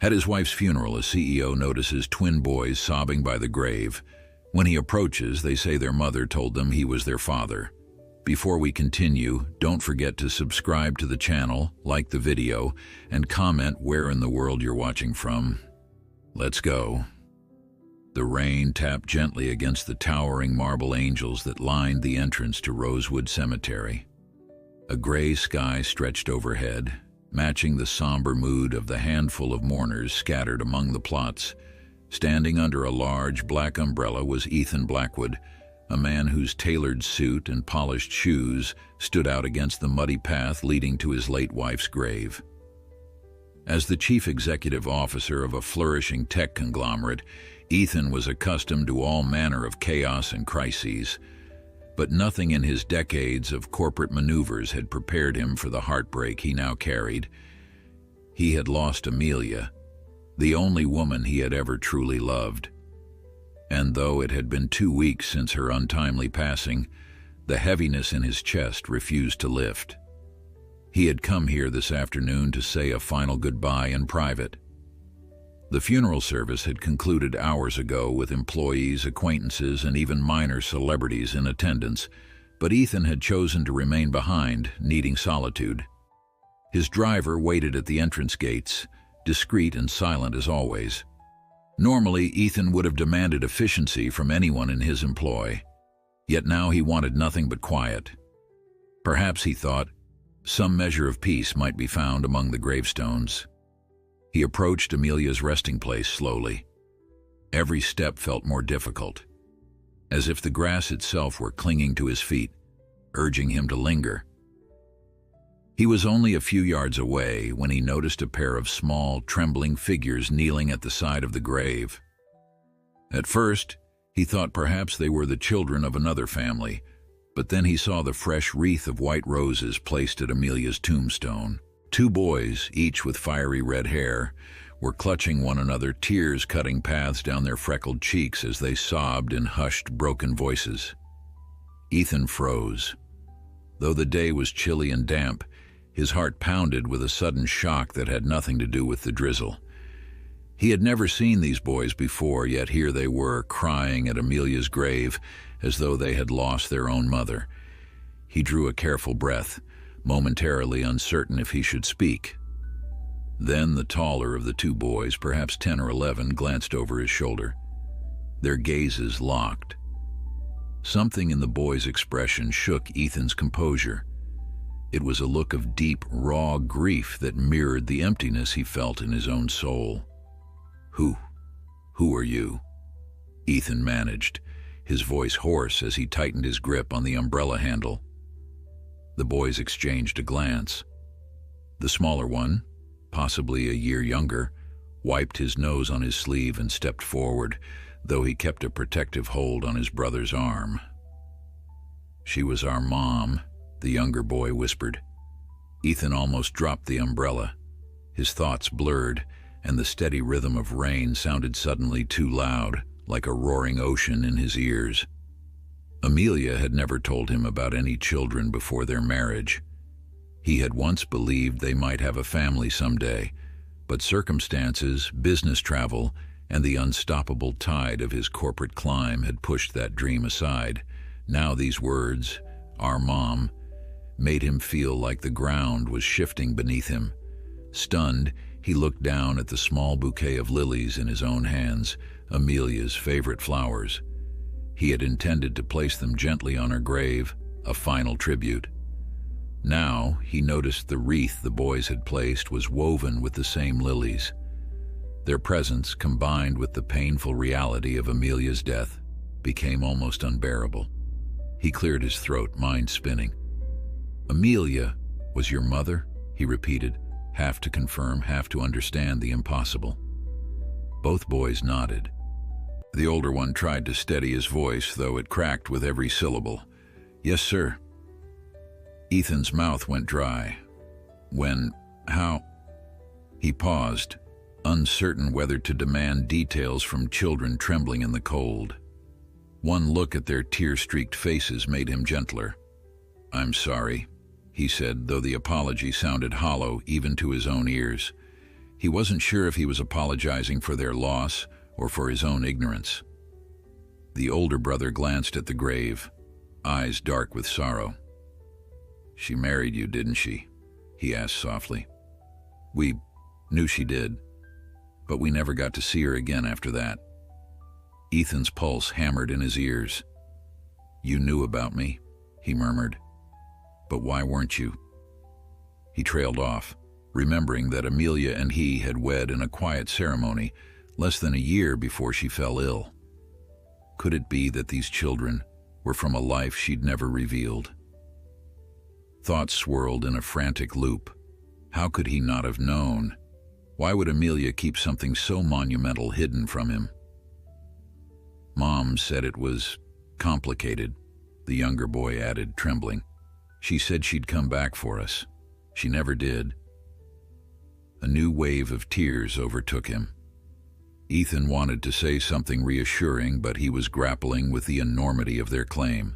At his wife's funeral, a CEO notices twin boys sobbing by the grave. When he approaches, they say their mother told them he was their father. Before we continue, don't forget to subscribe to the channel, like the video, and comment where in the world you're watching from. Let's go. The rain tapped gently against the towering marble angels that lined the entrance to Rosewood Cemetery. A gray sky stretched overhead, matching the somber mood of the handful of mourners scattered among the plots. Standing under a large black umbrella was Ethan Blackwood, a man whose tailored suit and polished shoes stood out against the muddy path leading to his late wife's grave. As the chief executive officer of a flourishing tech conglomerate, Ethan was accustomed to all manner of chaos and crises, but nothing in his decades of corporate maneuvers had prepared him for the heartbreak he now carried. He had lost Amelia, the only woman he had ever truly loved. And though it had been 2 weeks since her untimely passing, the heaviness in his chest refused to lift. He had come here this afternoon to say a final goodbye in private. The funeral service had concluded hours ago with employees, acquaintances, and even minor celebrities in attendance, but Ethan had chosen to remain behind, needing solitude. His driver waited at the entrance gates, discreet and silent as always. Normally, Ethan would have demanded efficiency from anyone in his employ, yet now he wanted nothing but quiet. Perhaps, he thought, some measure of peace might be found among the gravestones. He approached Amelia's resting place slowly. Every step felt more difficult, as if the grass itself were clinging to his feet, urging him to linger. He was only a few yards away when he noticed a pair of small, trembling figures kneeling at the side of the grave. At first, he thought perhaps they were the children of another family, but then he saw the fresh wreath of white roses placed at Amelia's tombstone. 2 boys, each with fiery red hair, were clutching one another, tears cutting paths down their freckled cheeks as they sobbed in hushed, broken voices. Ethan froze. Though the day was chilly and damp, his heart pounded with a sudden shock that had nothing to do with the drizzle. He had never seen these boys before, yet here they were, crying at Amelia's grave as though they had lost their own mother. He drew a careful breath, momentarily uncertain if he should speak. Then the taller of the 2 boys, perhaps 10 or 11, glanced over his shoulder. Their gazes locked. Something in the boy's expression shook Ethan's composure. It was a look of deep, raw grief that mirrored the emptiness he felt in his own soul. Who are you?" Ethan managed, his voice hoarse as he tightened his grip on the umbrella handle. The boys exchanged a glance. The smaller one, possibly a year younger, wiped his nose on his sleeve and stepped forward, though he kept a protective hold on his brother's arm. "She was our mom," the younger boy whispered. Ethan almost dropped the umbrella. His thoughts blurred, and the steady rhythm of rain sounded suddenly too loud, like a roaring ocean in his ears. Amelia had never told him about any children before their marriage. He had once believed they might have a family someday, but circumstances, business travel, and the unstoppable tide of his corporate climb had pushed that dream aside. Now these words, "our mom," made him feel like the ground was shifting beneath him. Stunned, he looked down at the small bouquet of lilies in his own hands, Amelia's favorite flowers. He had intended to place them gently on her grave, a final tribute. Now he noticed the wreath the boys had placed was woven with the same lilies. Their presence, combined with the painful reality of Amelia's death, became almost unbearable. He cleared his throat, mind spinning. "Amelia was your mother?" he repeated, half to confirm, half to understand the impossible. Both boys nodded. The older one tried to steady his voice, though it cracked with every syllable. "Yes, sir." Ethan's mouth went dry. How? He paused, uncertain whether to demand details from children trembling in the cold. One look at their tear-streaked faces made him gentler. "I'm sorry," he said, though the apology sounded hollow even to his own ears. He wasn't sure if he was apologizing for their loss or for his own ignorance. The older brother glanced at the grave, eyes dark with sorrow. "She married you, didn't she?" he asked softly. "We knew she did, but we never got to see her again after that." Ethan's pulse hammered in his ears. "You knew about me," he murmured. "But why weren't you?" He trailed off, remembering that Amelia and he had wed in a quiet ceremony less than a year before she fell ill. Could it be that these children were from a life she'd never revealed? Thoughts swirled in a frantic loop. How could he not have known? Why would Amelia keep something so monumental hidden from him? "Mom said it was complicated," the younger boy added, trembling. "She said she'd come back for us. She never did." A new wave of tears overtook him. Ethan wanted to say something reassuring, but he was grappling with the enormity of their claim.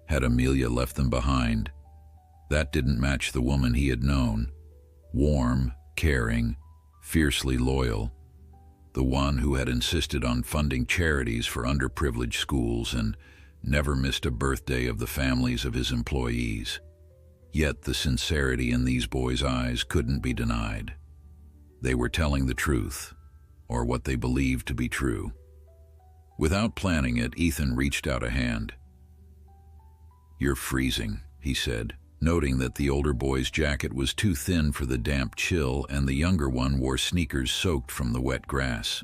Had Amelia left them behind? That didn't match the woman he had known. Warm, caring, fiercely loyal. The one who had insisted on funding charities for underprivileged schools and never missed a birthday of the families of his employees. Yet the sincerity in these boys' eyes couldn't be denied. They were telling the truth, or what they believed to be true. Without planning it, Ethan reached out a hand. "You're freezing," he said, noting that the older boy's jacket was too thin for the damp chill and the younger one wore sneakers soaked from the wet grass.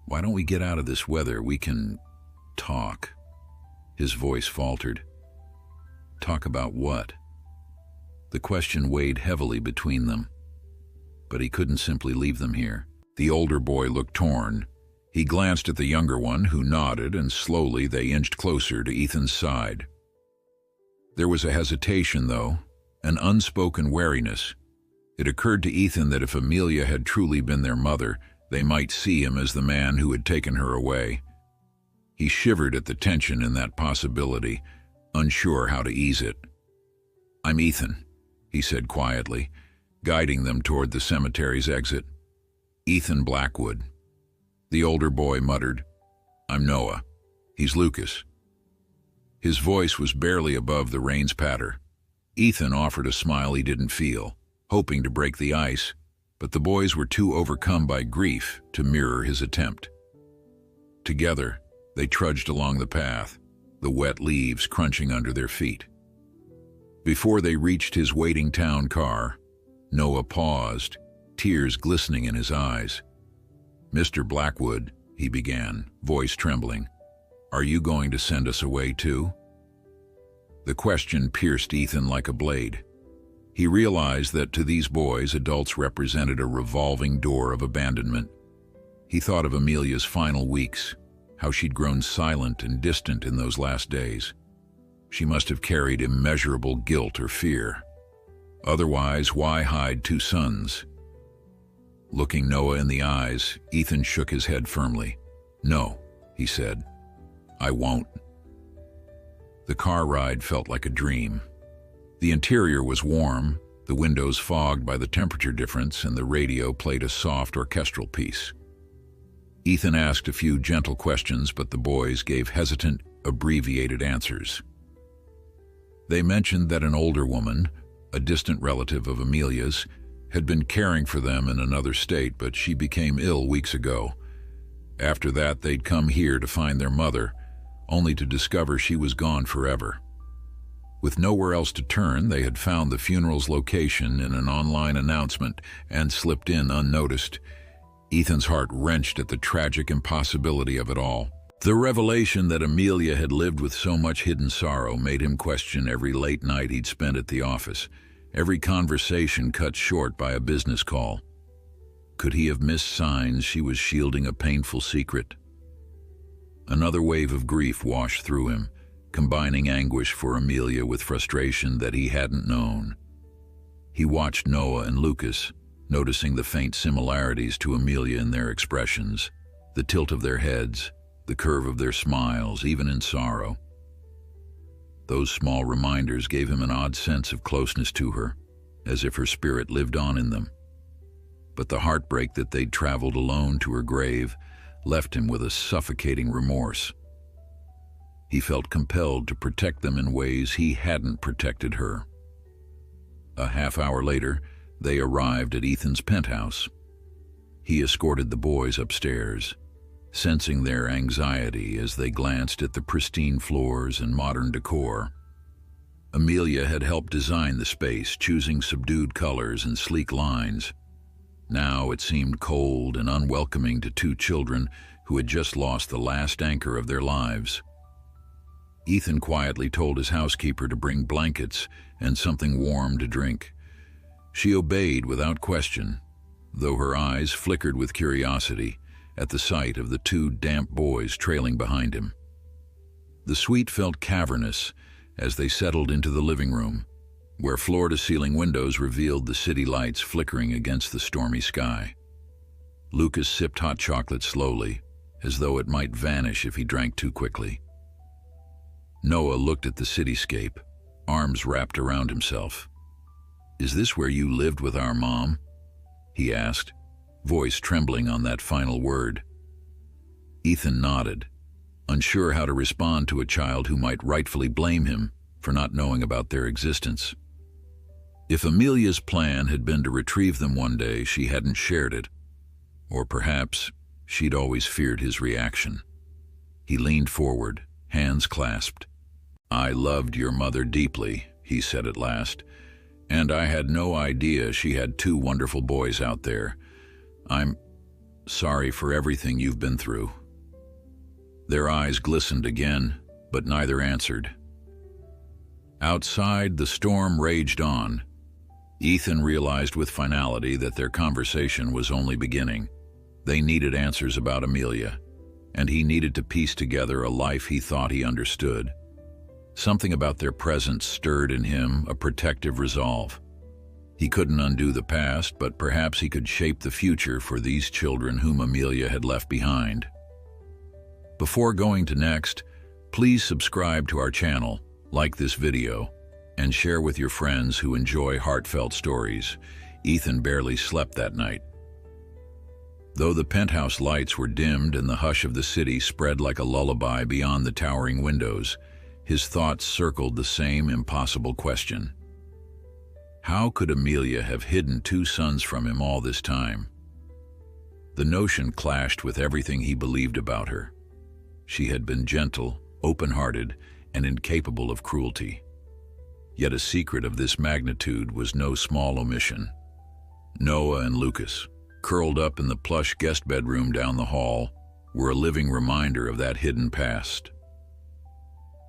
"Why don't we get out of this weather? We can talk." His voice faltered. Talk about what? The question weighed heavily between them. But he couldn't simply leave them here. The older boy looked torn. He glanced at the younger one, who nodded, and slowly they inched closer to Ethan's side. There was a hesitation, though, an unspoken wariness. It occurred to Ethan that if Amelia had truly been their mother, they might see him as the man who had taken her away. He shivered at the tension in that possibility, unsure how to ease it. "I'm Ethan," he said quietly, guiding them toward the cemetery's exit. "Ethan Blackwood." The older boy muttered, "I'm Noah. He's Lucas." His voice was barely above the rain's patter. Ethan offered a smile he didn't feel, hoping to break the ice, but the boys were too overcome by grief to mirror his attempt. Together, they trudged along the path, the wet leaves crunching under their feet. Before they reached his waiting town car, Noah paused, tears glistening in his eyes. "Mr. Blackwood," he began, voice trembling, "are you going to send us away too?" The question pierced Ethan like a blade. He realized that to these boys, adults represented a revolving door of abandonment. He thought of Amelia's final weeks, how she'd grown silent and distant in those last days. She must have carried immeasurable guilt or fear. Otherwise, why hide two sons? Looking Noah in the eyes, Ethan shook his head firmly. "No," he said. "I won't." The car ride felt like a dream. The interior was warm, the windows fogged by the temperature difference, and the radio played a soft orchestral piece. Ethan asked a few gentle questions, but the boys gave hesitant, abbreviated answers. They mentioned that an older woman, a distant relative of Amelia's, had been caring for them in another state, but she became ill weeks ago. After that, they'd come here to find their mother, only to discover she was gone forever. With nowhere else to turn, they had found the funeral's location in an online announcement and slipped in unnoticed. Ethan's heart wrenched at the tragic impossibility of it all. The revelation that Amelia had lived with so much hidden sorrow made him question every late night he'd spent at the office, every conversation cut short by a business call. Could he have missed signs she was shielding a painful secret? Another wave of grief washed through him, combining anguish for Amelia with frustration that he hadn't known. He watched Noah and Lucas, noticing the faint similarities to Amelia in their expressions, the tilt of their heads, the curve of their smiles, even in sorrow. Those small reminders gave him an odd sense of closeness to her, as if her spirit lived on in them. but the heartbreak that they'd traveled alone to her grave left him with a suffocating remorse. He felt compelled to protect them in ways he hadn't protected her. A half hour later, they arrived at Ethan's penthouse. He escorted the boys upstairs, sensing their anxiety as they glanced at the pristine floors and modern decor. Amelia had helped design the space, choosing subdued colors and sleek lines. Now it seemed cold and unwelcoming to two children who had just lost the last anchor of their lives. Ethan quietly told his housekeeper to bring blankets and something warm to drink. She obeyed without question, though her eyes flickered with curiosity at the sight of the two damp boys trailing behind him. The suite felt cavernous as they settled into the living room, where floor-to-ceiling windows revealed the city lights flickering against the stormy sky. Lucas sipped hot chocolate slowly, as though it might vanish if he drank too quickly. Noah looked at the cityscape, arms wrapped around himself. "Is this where you lived with our mom?" he asked, voice trembling on that final word. Ethan nodded, unsure how to respond to a child who might rightfully blame him for not knowing about their existence. If Amelia's plan had been to retrieve them one day, she hadn't shared it. Or perhaps she'd always feared his reaction. He leaned forward, hands clasped. "I loved your mother deeply," he said at last, "and I had no idea she had two wonderful boys out there. I'm sorry for everything you've been through." Their eyes glistened again, but neither answered. Outside, the storm raged on. Ethan realized with finality that their conversation was only beginning. They needed answers about Amelia, and he needed to piece together a life he thought he understood. Something about their presence stirred in him a protective resolve. He couldn't undo the past, but perhaps he could shape the future for these children whom Amelia had left behind. Before going to next, please subscribe to our channel, like this video, and share with your friends who enjoy heartfelt stories. Ethan barely slept that night. Though the penthouse lights were dimmed and the hush of the city spread like a lullaby beyond the towering windows, his thoughts circled the same impossible question. How could Amelia have hidden two sons from him all this time? The notion clashed with everything he believed about her. She had been gentle, open-hearted, and incapable of cruelty. Yet a secret of this magnitude was no small omission. Noah and Lucas, curled up in the plush guest bedroom down the hall, were a living reminder of that hidden past.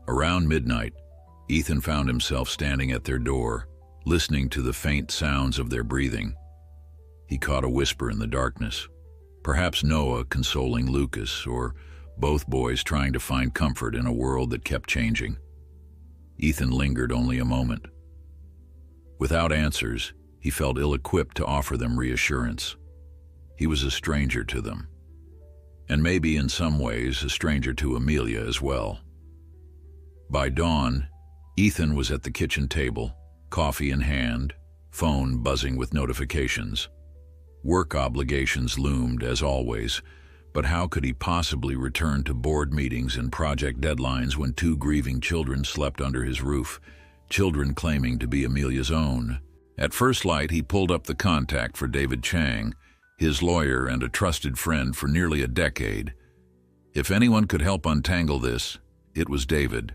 Around midnight, Ethan found himself standing at their door, listening to the faint sounds of their breathing. He caught a whisper in the darkness, perhaps Noah consoling Lucas, or both boys trying to find comfort in a world that kept changing. Ethan lingered only a moment. Without answers, he felt ill-equipped to offer them reassurance. He was a stranger to them, and maybe in some ways a stranger to Amelia as well. By dawn, Ethan was at the kitchen table, coffee in hand, phone buzzing with notifications. Work obligations loomed, as always, but how could he possibly return to board meetings and project deadlines when two grieving children slept under his roof, children claiming to be Amelia's own? At first light, he pulled up the contact for David Chang, his lawyer and a trusted friend for nearly a decade. If anyone could help untangle this, it was David.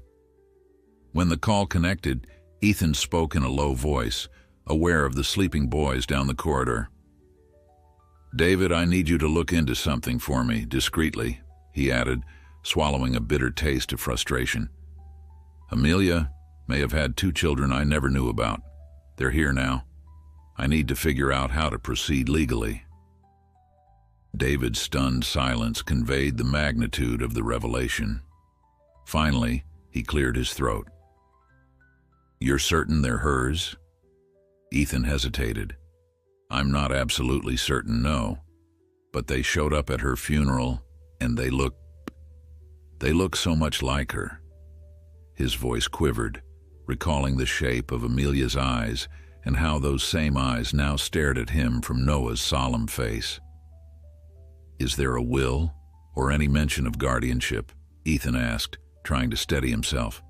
When the call connected, Ethan spoke in a low voice, aware of the sleeping boys down the corridor. "David, I need you to look into something for me, discreetly," he added, swallowing a bitter taste of frustration. "Amelia may have had two children I never knew about. They're here now. I need to figure out how to proceed legally." David's stunned silence conveyed the magnitude of the revelation. Finally, he cleared his throat. "You're certain they're hers?" Ethan hesitated. "I'm not absolutely certain, no. But they showed up at her funeral, and they look so much like her." His voice quivered, recalling the shape of Amelia's eyes and how those same eyes now stared at him from Noah's solemn face. "Is there a will, or any mention of guardianship?" Ethan asked, trying to steady himself.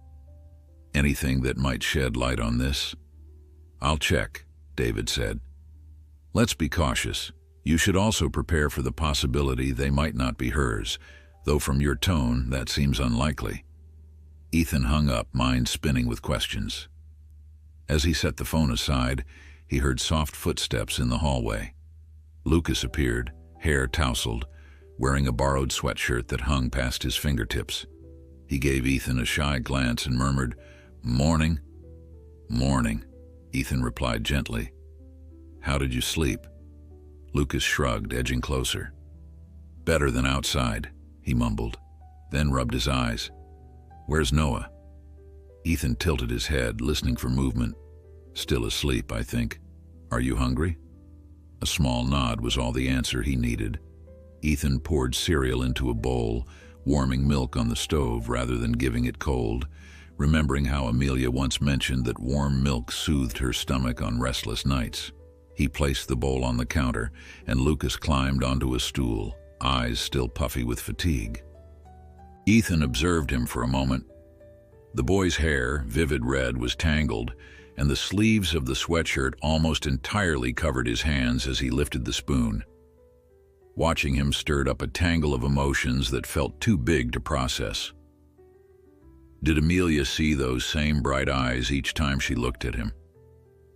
"Anything that might shed light on this?" "I'll check," David said. "Let's be cautious. You should also prepare for the possibility they might not be hers, though from your tone that seems unlikely." Ethan hung up, mind spinning with questions. As he set the phone aside, he heard soft footsteps in the hallway. Lucas appeared, hair tousled, wearing a borrowed sweatshirt that hung past his fingertips. He gave Ethan a shy glance and murmured, "Morning." "Morning," Ethan replied gently. "How did you sleep?" Lucas shrugged, edging closer. "Better than outside," he mumbled, then rubbed his eyes. "Where's Noah?" Ethan tilted his head, listening for movement. "Still asleep, I think. Are you hungry?" A small nod was all the answer he needed. Ethan poured cereal into a bowl, warming milk on the stove rather than giving it cold, remembering how Amelia once mentioned that warm milk soothed her stomach on restless nights. He placed the bowl on the counter, and Lucas climbed onto a stool, eyes still puffy with fatigue. Ethan observed him for a moment. The boy's hair, vivid red, was tangled, and the sleeves of the sweatshirt almost entirely covered his hands as he lifted the spoon. Watching him stirred up a tangle of emotions that felt too big to process. Did Amelia see those same bright eyes each time she looked at him?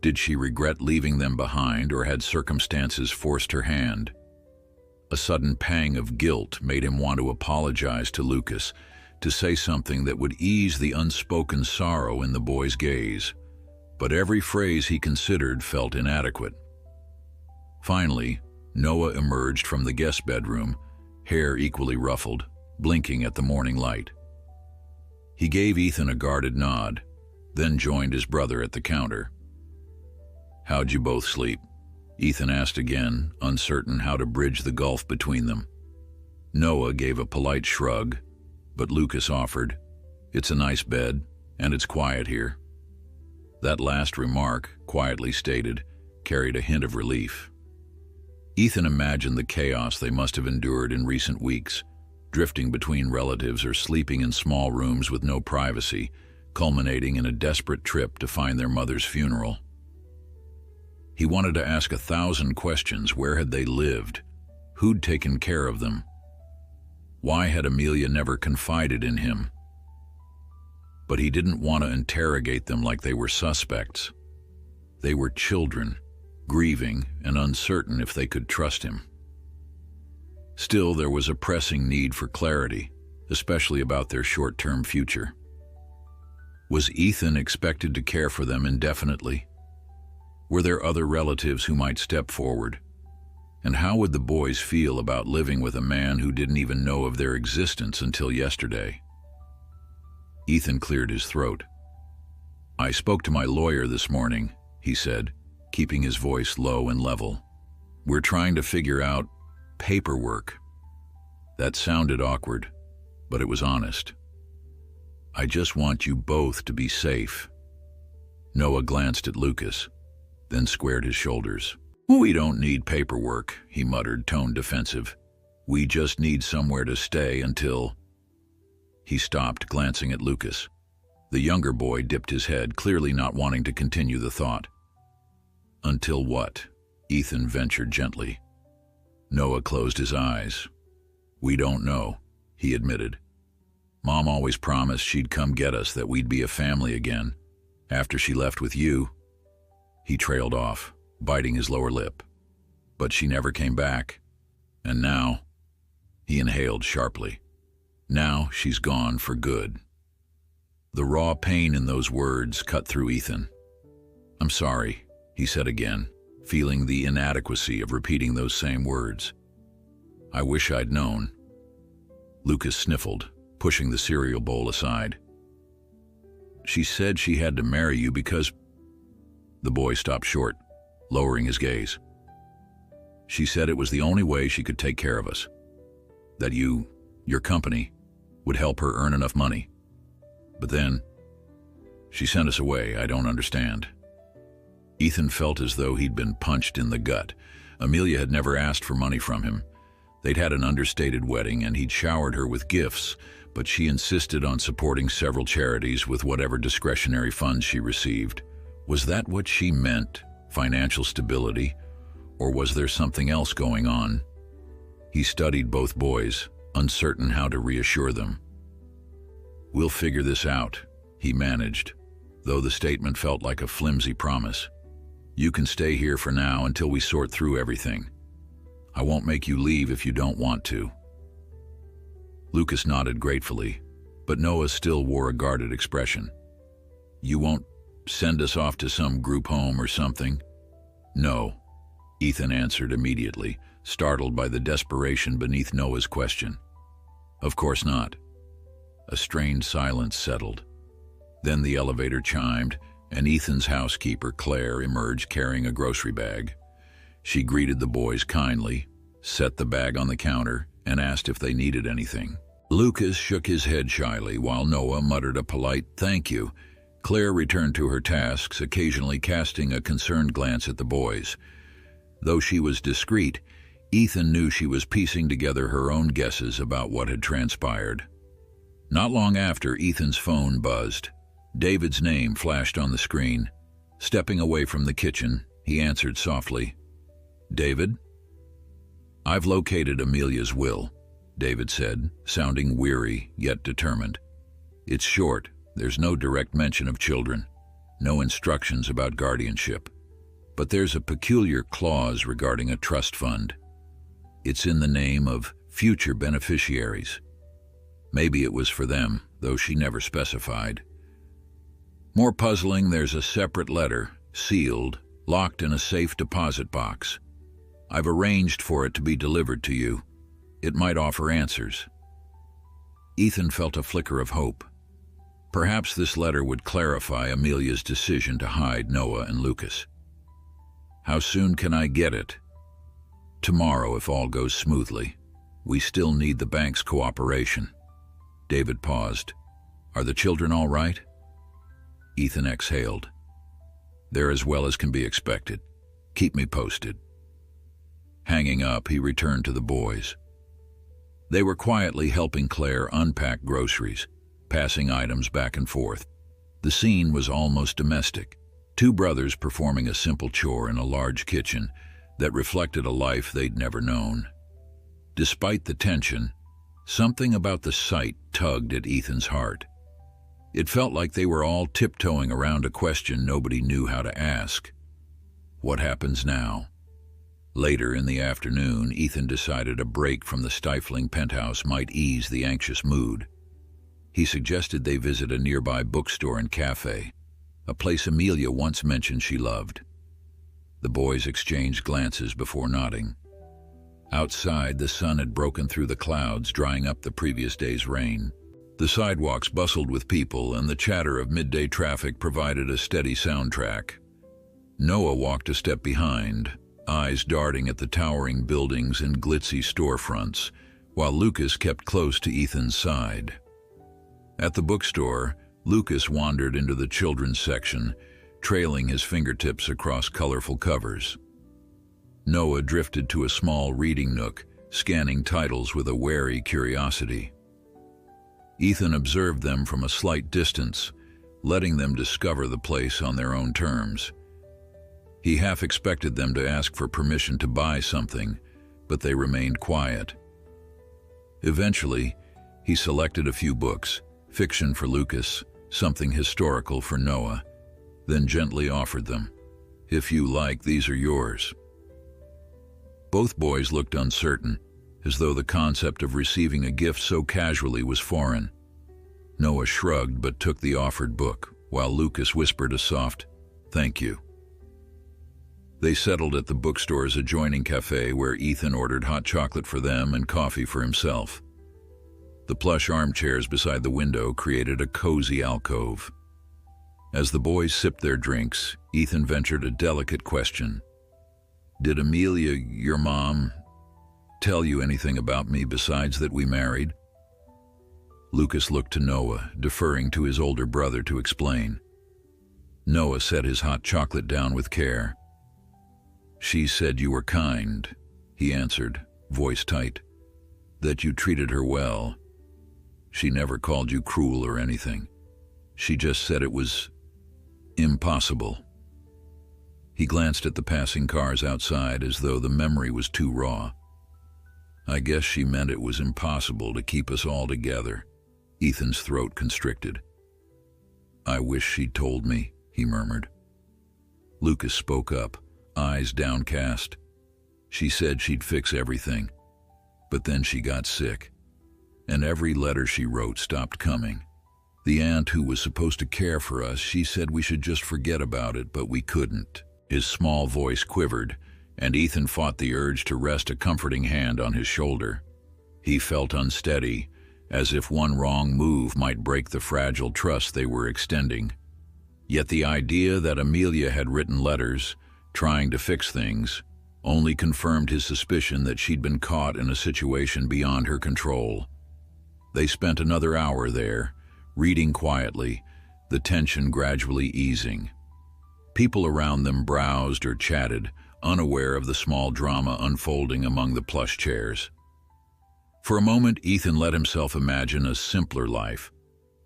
Did she regret leaving them behind, or had circumstances forced her hand? A sudden pang of guilt made him want to apologize to Lucas, to say something that would ease the unspoken sorrow in the boy's gaze. But every phrase he considered felt inadequate. Finally, Noah emerged from the guest bedroom, hair equally ruffled, blinking at the morning light. He gave Ethan a guarded nod, then joined his brother at the counter. "How'd you both sleep?" Ethan asked again, uncertain how to bridge the gulf between them. Noah gave a polite shrug, but Lucas offered, "It's a nice bed, and it's quiet here." That last remark, quietly stated, carried a hint of relief. Ethan imagined the chaos they must have endured in recent weeks, drifting between relatives or sleeping in small rooms with no privacy, culminating in a desperate trip to find their mother's funeral. He wanted to ask 1,000 questions. Where had they lived? Who'd taken care of them? Why had Amelia never confided in him? But he didn't want to interrogate them like they were suspects. They were children, grieving and uncertain if they could trust him. Still, there was a pressing need for clarity, especially about their short-term future. Was Ethan expected to care for them indefinitely? Were there other relatives who might step forward? And how would the boys feel about living with a man who didn't even know of their existence until yesterday? Ethan cleared his throat. "I spoke to my lawyer this morning," he said, keeping his voice low and level. "We're trying to figure out paperwork." That sounded awkward, but it was honest. "I just want you both to be safe." Noah glanced at Lucas, then squared his shoulders. "We don't need paperwork," he muttered, tone defensive. "We just need somewhere to stay until—" He stopped, glancing at Lucas. The younger boy dipped his head, clearly not wanting to continue the thought. "Until what?" Ethan ventured gently. Noah closed his eyes. "We don't know," he admitted. "Mom always promised she'd come get us, that we'd be a family again. After she left with you—" He trailed off, biting his lower lip. "But she never came back. And now—" He inhaled sharply. "Now she's gone for good." The raw pain in those words cut through Ethan. "I'm sorry," he said again, feeling the inadequacy of repeating those same words. "I wish I'd known." Lucas sniffled, pushing the cereal bowl aside. "She said she had to marry you because—" The boy stopped short, lowering his gaze. "She said it was the only way she could take care of us. That your company, would help her earn enough money. But then, she sent us away. I don't understand." Ethan felt as though he'd been punched in the gut. Amelia had never asked for money from him. They'd had an understated wedding and he'd showered her with gifts, but she insisted on supporting several charities with whatever discretionary funds she received. Was that what she meant? Financial stability? Or was there something else going on? He studied both boys, uncertain how to reassure them. "We'll figure this out," he managed, though the statement felt like a flimsy promise. "You can stay here for now until we sort through everything. I won't make you leave if you don't want to." Lucas nodded gratefully, but Noah still wore a guarded expression. "You won't send us off to some group home or something?" "No," Ethan answered immediately, startled by the desperation beneath Noah's question. "Of course not." A strained silence settled. Then the elevator chimed, and Ethan's housekeeper, Claire, emerged carrying a grocery bag. She greeted the boys kindly, set the bag on the counter, and asked if they needed anything. Lucas shook his head shyly, while Noah muttered a polite "thank you." Claire returned to her tasks, occasionally casting a concerned glance at the boys. Though she was discreet, Ethan knew she was piecing together her own guesses about what had transpired. Not long after, Ethan's phone buzzed. David's name flashed on the screen. Stepping away from the kitchen, he answered softly. "David?" "I've located Amelia's will," David said, sounding weary yet determined. "It's short. There's no direct mention of children, no instructions about guardianship. But there's a peculiar clause regarding a trust fund. It's in the name of future beneficiaries. Maybe it was for them, though she never specified. More puzzling, there's a separate letter, sealed, locked in a safe deposit box. I've arranged for it to be delivered to you. It might offer answers." Ethan felt a flicker of hope. Perhaps this letter would clarify Amelia's decision to hide Noah and Lucas. "How soon can I get it?" "Tomorrow, if all goes smoothly. We still need the bank's cooperation." David paused. "Are the children all right?" Ethan exhaled. "They're as well as can be expected. Keep me posted." Hanging up, he returned to the boys. They were quietly helping Claire unpack groceries, passing items back and forth. The scene was almost domestic. Two brothers performing a simple chore in a large kitchen that reflected a life they'd never known. Despite the tension, something about the sight tugged at Ethan's heart. It felt like they were all tiptoeing around a question nobody knew how to ask. What happens now? Later in the afternoon, Ethan decided a break from the stifling penthouse might ease the anxious mood. He suggested they visit a nearby bookstore and cafe, a place Amelia once mentioned she loved. The boys exchanged glances before nodding. Outside, the sun had broken through the clouds, drying up the previous day's rain. The sidewalks bustled with people, and the chatter of midday traffic provided a steady soundtrack. Noah walked a step behind, eyes darting at the towering buildings and glitzy storefronts, while Lucas kept close to Ethan's side. At the bookstore, Lucas wandered into the children's section, trailing his fingertips across colorful covers. Noah drifted to a small reading nook, scanning titles with a wary curiosity. Ethan observed them from a slight distance, letting them discover the place on their own terms. He half expected them to ask for permission to buy something, but they remained quiet. Eventually, he selected a few books, fiction for Lucas, something historical for Noah, then gently offered them. "If you like, these are yours." Both boys looked uncertain, as though the concept of receiving a gift so casually was foreign. Noah shrugged but took the offered book, while Lucas whispered a soft, "Thank you." They settled at the bookstore's adjoining cafe, where Ethan ordered hot chocolate for them and coffee for himself. The plush armchairs beside the window created a cozy alcove. As the boys sipped their drinks, Ethan ventured a delicate question. "Did Amelia, your mom, tell you anything about me besides that we married?" Lucas looked to Noah, deferring to his older brother to explain. Noah set his hot chocolate down with care. "She said you were kind," he answered, voice tight. "That you treated her well. She never called you cruel or anything. She just said it was impossible." He glanced at the passing cars outside as though the memory was too raw. "I guess she meant it was impossible to keep us all together." Ethan's throat constricted. "I wish she'd told me," he murmured. Lucas spoke up, eyes downcast. "She said she'd fix everything, but then she got sick, and every letter she wrote stopped coming. The aunt who was supposed to care for us, she said we should just forget about it, but we couldn't." His small voice quivered, and Ethan fought the urge to rest a comforting hand on his shoulder. He felt unsteady, as if one wrong move might break the fragile trust they were extending. Yet the idea that Amelia had written letters, trying to fix things, only confirmed his suspicion that she'd been caught in a situation beyond her control. They spent another hour there, reading quietly, the tension gradually easing. People around them browsed or chatted, unaware of the small drama unfolding among the plush chairs. For a moment, Ethan let himself imagine a simpler life,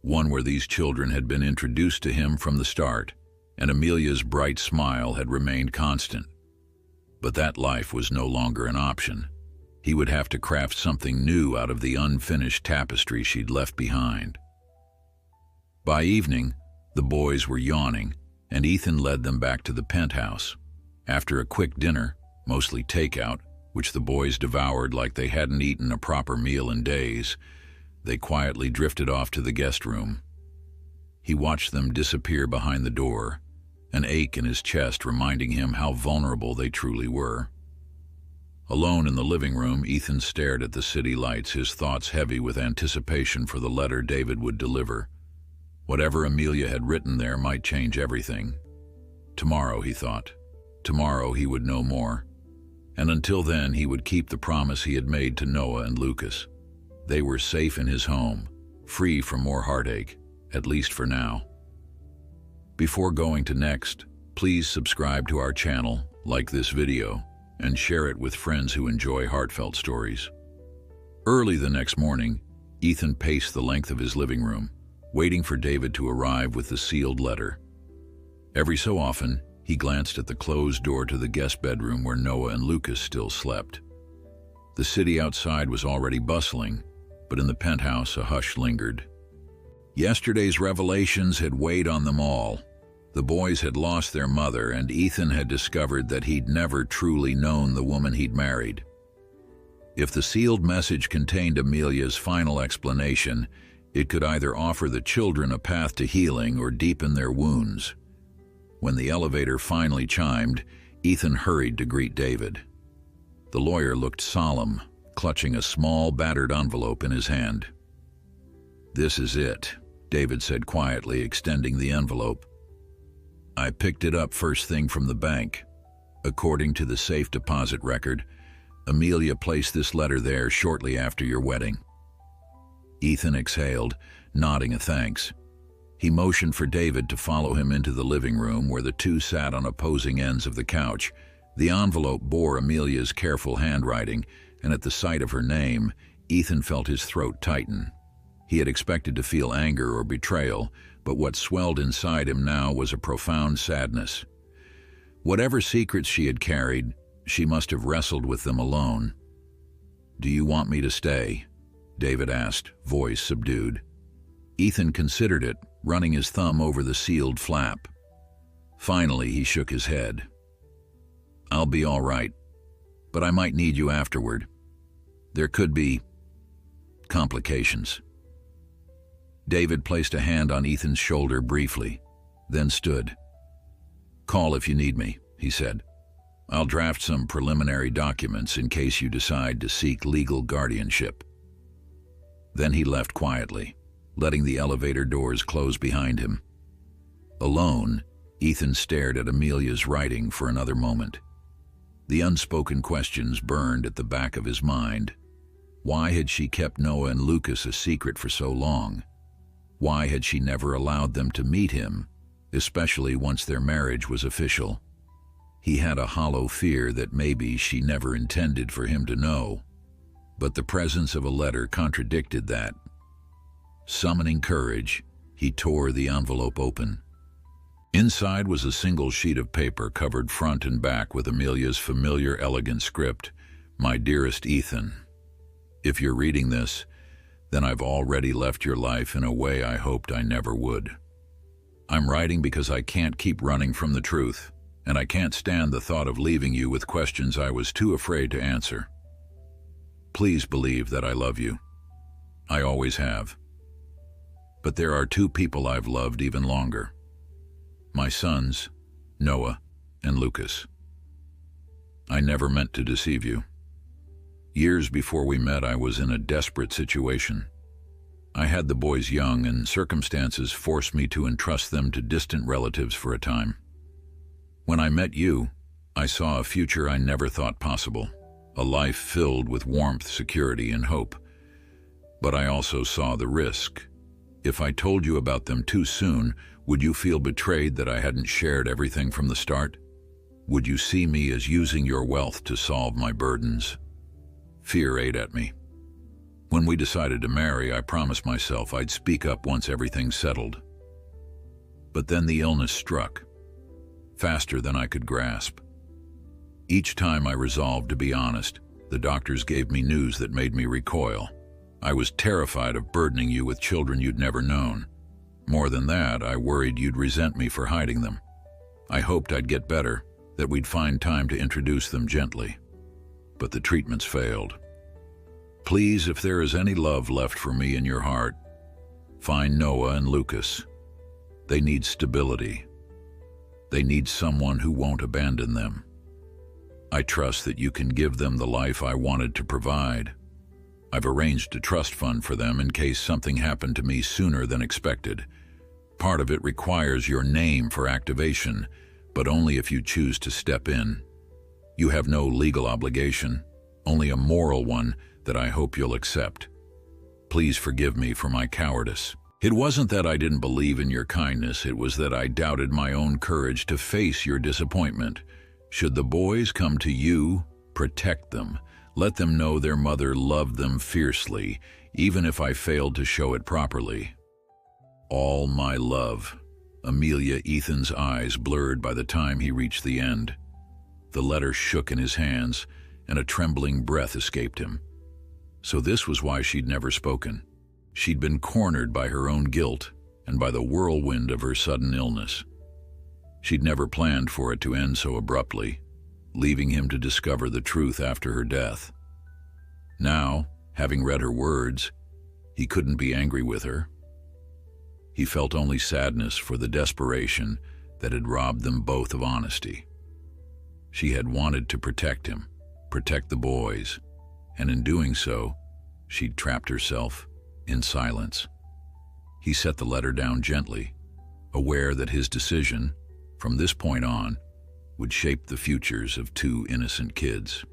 one where these children had been introduced to him from the start, and Amelia's bright smile had remained constant. But that life was no longer an option. He would have to craft something new out of the unfinished tapestry she'd left behind. By evening, the boys were yawning, and Ethan led them back to the penthouse. After a quick dinner, mostly takeout, which the boys devoured like they hadn't eaten a proper meal in days, they quietly drifted off to the guest room. He watched them disappear behind the door, an ache in his chest reminding him how vulnerable they truly were. Alone in the living room, Ethan stared at the city lights, his thoughts heavy with anticipation for the letter David would deliver. Whatever Amelia had written there might change everything. Tomorrow, he thought. Tomorrow he would know more. And until then, he would keep the promise he had made to Noah and Lucas. They were safe in his home, free from more heartache, at least for now. Before going to next, please subscribe to our channel, like this video, and share it with friends who enjoy heartfelt stories. Early the next morning, Ethan paced the length of his living room, waiting for David to arrive with the sealed letter. Every so often, he glanced at the closed door to the guest bedroom where Noah and Lucas still slept. The city outside was already bustling, but in the penthouse a hush lingered. Yesterday's revelations had weighed on them all. The boys had lost their mother, and Ethan had discovered that he'd never truly known the woman he'd married. If the sealed message contained Amelia's final explanation, it could either offer the children a path to healing or deepen their wounds. When the elevator finally chimed, Ethan hurried to greet David. The lawyer looked solemn, clutching a small, battered envelope in his hand. "This is it," David said quietly, extending the envelope. "I picked it up first thing from the bank. According to the safe deposit record, Amelia placed this letter there shortly after your wedding." Ethan exhaled, nodding a thanks. He motioned for David to follow him into the living room where the two sat on opposing ends of the couch. The envelope bore Amelia's careful handwriting, and at the sight of her name, Ethan felt his throat tighten. He had expected to feel anger or betrayal, but what swelled inside him now was a profound sadness. Whatever secrets she had carried, she must have wrestled with them alone. "Do you want me to stay?" David asked, voice subdued. Ethan considered it, running his thumb over the sealed flap. Finally, he shook his head. "I'll be all right, but I might need you afterward. There could be complications." David placed a hand on Ethan's shoulder briefly, then stood. "Call if you need me," he said. "I'll draft some preliminary documents in case you decide to seek legal guardianship." Then he left quietly, letting the elevator doors close behind him. Alone, Ethan stared at Amelia's writing for another moment. The unspoken questions burned at the back of his mind. Why had she kept Noah and Lucas a secret for so long? Why had she never allowed them to meet him, especially once their marriage was official. He had a hollow fear that maybe she never intended for him to know, but the presence of a letter contradicted that. Summoning courage, he tore the envelope open. Inside was a single sheet of paper covered front and back with Amelia's familiar elegant script, "My dearest Ethan, if you're reading this, then I've already left your life in a way I hoped I never would. I'm writing because I can't keep running from the truth, and I can't stand the thought of leaving you with questions I was too afraid to answer. Please believe that I love you. I always have. But there are two people I've loved even longer. My sons, Noah and Lucas. I never meant to deceive you. Years before we met, I was in a desperate situation. I had the boys young, and circumstances forced me to entrust them to distant relatives for a time. When I met you, I saw a future I never thought possible, a life filled with warmth, security, and hope. But I also saw the risk. If I told you about them too soon, would you feel betrayed that I hadn't shared everything from the start? Would you see me as using your wealth to solve my burdens? Fear ate at me. When we decided to marry, I promised myself I'd speak up once everything settled. But then the illness struck, faster than I could grasp. Each time I resolved to be honest, the doctors gave me news that made me recoil. I was terrified of burdening you with children you'd never known. More than that, I worried you'd resent me for hiding them. I hoped I'd get better, that we'd find time to introduce them gently. But the treatments failed. Please, if there is any love left for me in your heart, find Noah and Lucas. They need stability. They need someone who won't abandon them. I trust that you can give them the life I wanted to provide. I've arranged a trust fund for them in case something happened to me sooner than expected. Part of it requires your name for activation, but only if you choose to step in. You have no legal obligation, only a moral one that I hope you'll accept. Please forgive me for my cowardice. It wasn't that I didn't believe in your kindness, it was that I doubted my own courage to face your disappointment. Should the boys come to you, protect them. Let them know their mother loved them fiercely, even if I failed to show it properly. All my love. Amelia. Ethan's eyes blurred by the time he reached the end. The letter shook in his hands, and a trembling breath escaped him. So this was why she'd never spoken. She'd been cornered by her own guilt and by the whirlwind of her sudden illness. She'd never planned for it to end so abruptly, leaving him to discover the truth after her death. Now, having read her words, he couldn't be angry with her. He felt only sadness for the desperation that had robbed them both of honesty. She had wanted to protect him, protect the boys, and in doing so, she'd trapped herself in silence. He set the letter down gently, aware that his decision, from this point on, would shape the futures of two innocent kids.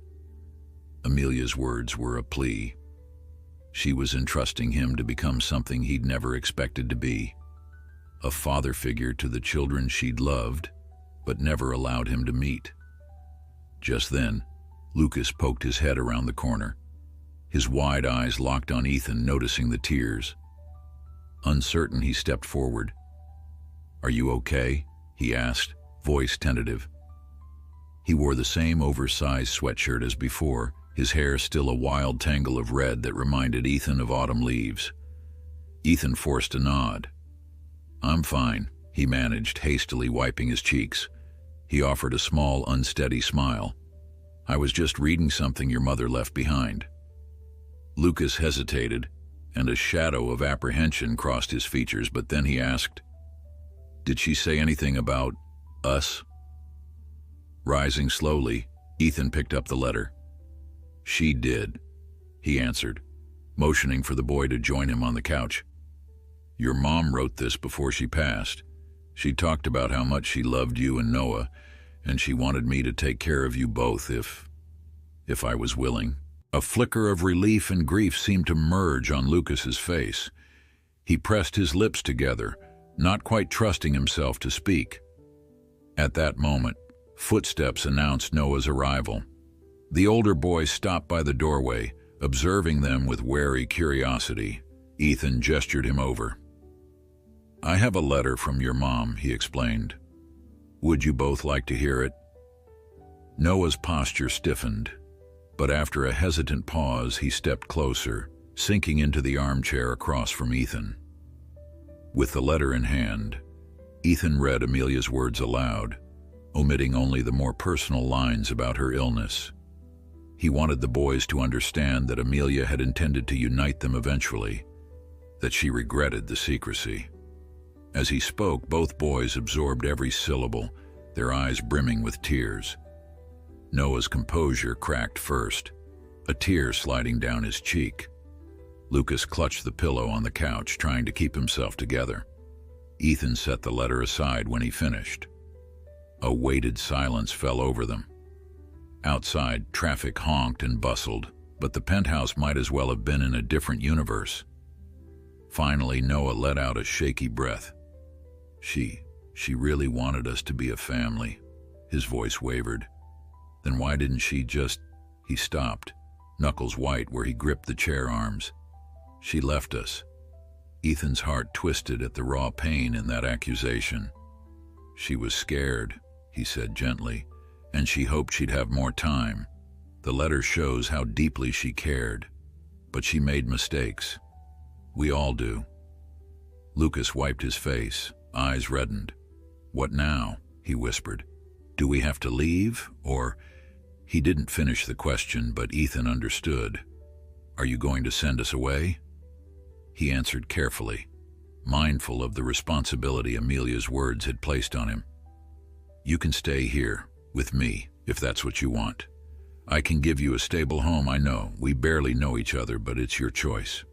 Amelia's words were a plea. She was entrusting him to become something he'd never expected to be, a father figure to the children she'd loved, but never allowed him to meet. Just then, Lucas poked his head around the corner. His wide eyes locked on Ethan, noticing the tears. Uncertain, he stepped forward. "Are you okay?" he asked, voice tentative. He wore the same oversized sweatshirt as before, his hair still a wild tangle of red that reminded Ethan of autumn leaves. Ethan forced a nod. "I'm fine," he managed, hastily wiping his cheeks. He offered a small, unsteady smile. "I was just reading something your mother left behind." Lucas hesitated, and a shadow of apprehension crossed his features, but then he asked, "Did she say anything about us?" Rising slowly, Ethan picked up the letter. "She did," he answered, motioning for the boy to join him on the couch. "Your mom wrote this before she passed. She talked about how much she loved you and Noah, and she wanted me to take care of you both if I was willing." A flicker of relief and grief seemed to merge on Lucas's face. He pressed his lips together, not quite trusting himself to speak. At that moment, footsteps announced Noah's arrival. The older boy stopped by the doorway, observing them with wary curiosity. Ethan gestured him over. "I have a letter from your mom," he explained. "Would you both like to hear it?" Noah's posture stiffened, but after a hesitant pause, he stepped closer, sinking into the armchair across from Ethan. With the letter in hand, Ethan read Amelia's words aloud, omitting only the more personal lines about her illness. He wanted the boys to understand that Amelia had intended to unite them eventually, that she regretted the secrecy. As he spoke, both boys absorbed every syllable, their eyes brimming with tears. Noah's composure cracked first, a tear sliding down his cheek. Lucas clutched the pillow on the couch, trying to keep himself together. Ethan set the letter aside when he finished. A weighted silence fell over them. Outside, traffic honked and bustled, but the penthouse might as well have been in a different universe. Finally, Noah let out a shaky breath. She really wanted us to be a family." His voice wavered. "Then why didn't she just—" He stopped, knuckles white where he gripped the chair arms. "She left us." Ethan's heart twisted at the raw pain in that accusation. "She was scared," he said gently, "and she hoped she'd have more time. The letter shows how deeply she cared, but she made mistakes. We all do." Lucas wiped his face, eyes reddened. "What now?" he whispered. "Do we have to leave, or—" He didn't finish the question, but Ethan understood. "Are you going to send us away?" He answered carefully, mindful of the responsibility Amelia's words had placed on him. "You can stay here, with me, if that's what you want. I can give you a stable home, I know. We barely know each other, but it's your choice."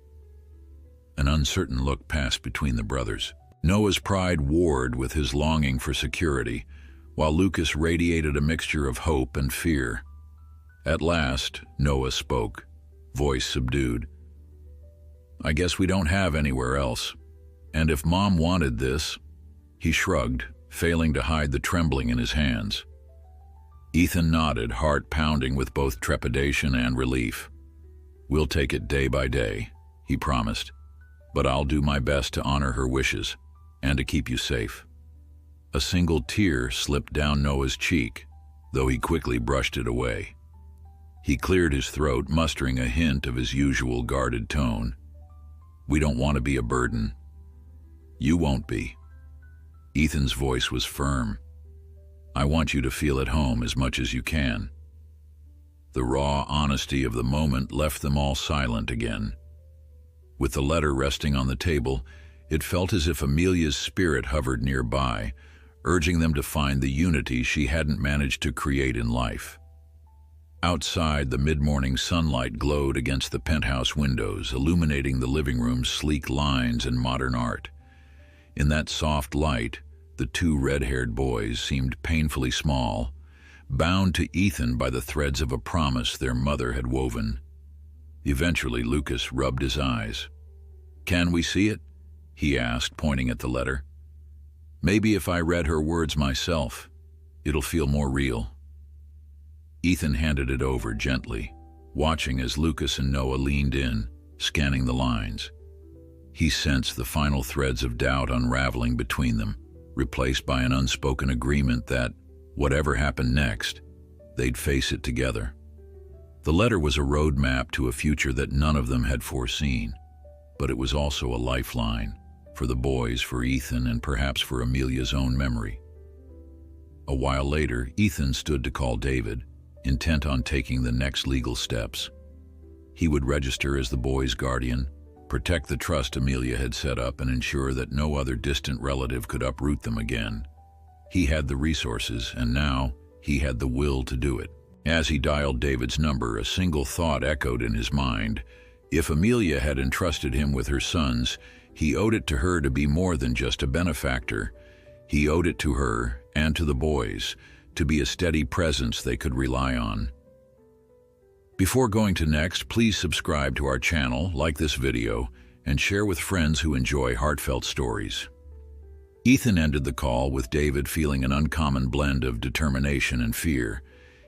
An uncertain look passed between the brothers. Noah's pride warred with his longing for security, while Lucas radiated a mixture of hope and fear. At last, Noah spoke, voice subdued. "I guess we don't have anywhere else. And if Mom wanted this—" He shrugged, failing to hide the trembling in his hands. Ethan nodded, heart pounding with both trepidation and relief. "We'll take it day by day," he promised. "But I'll do my best to honor her wishes, and to keep you safe." A single tear slipped down Noah's cheek, though he quickly brushed it away. He cleared his throat, mustering a hint of his usual guarded tone. "We don't want to be a burden." "You won't be." Ethan's voice was firm. "I want you to feel at home as much as you can." The raw honesty of the moment left them all silent again. With the letter resting on the table, it felt as if Amelia's spirit hovered nearby, urging them to find the unity she hadn't managed to create in life. Outside, the mid-morning sunlight glowed against the penthouse windows, illuminating the living room's sleek lines and modern art. In that soft light, the two red-haired boys seemed painfully small, bound to Ethan by the threads of a promise their mother had woven. Eventually, Lucas rubbed his eyes. "Can we see it?" he asked, pointing at the letter. "Maybe if I read her words myself, it'll feel more real." Ethan handed it over gently, watching as Lucas and Noah leaned in, scanning the lines. He sensed the final threads of doubt unraveling between them, replaced by an unspoken agreement that, whatever happened next, they'd face it together. The letter was a roadmap to a future that none of them had foreseen, but it was also a lifeline, for the boys, for Ethan, and perhaps for Amelia's own memory. A while later, Ethan stood to call David, intent on taking the next legal steps. He would register as the boys' guardian, protect the trust Amelia had set up, and ensure that no other distant relative could uproot them again. He had the resources, and now he had the will to do it. As he dialed David's number, a single thought echoed in his mind. If Amelia had entrusted him with her sons, he owed it to her to be more than just a benefactor. He owed it to her, and to the boys, to be a steady presence they could rely on. Before going to next, please subscribe to our channel, like this video, and share with friends who enjoy heartfelt stories. Ethan ended the call with David feeling an uncommon blend of determination and fear.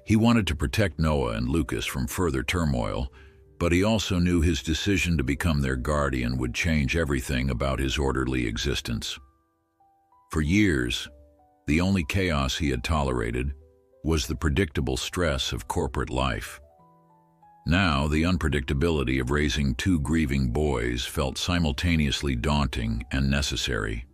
He wanted to protect Noah and Lucas from further turmoil, but he also knew his decision to become their guardian would change everything about his orderly existence. For years, the only chaos he had tolerated was the predictable stress of corporate life. Now, the unpredictability of raising two grieving boys felt simultaneously daunting and necessary.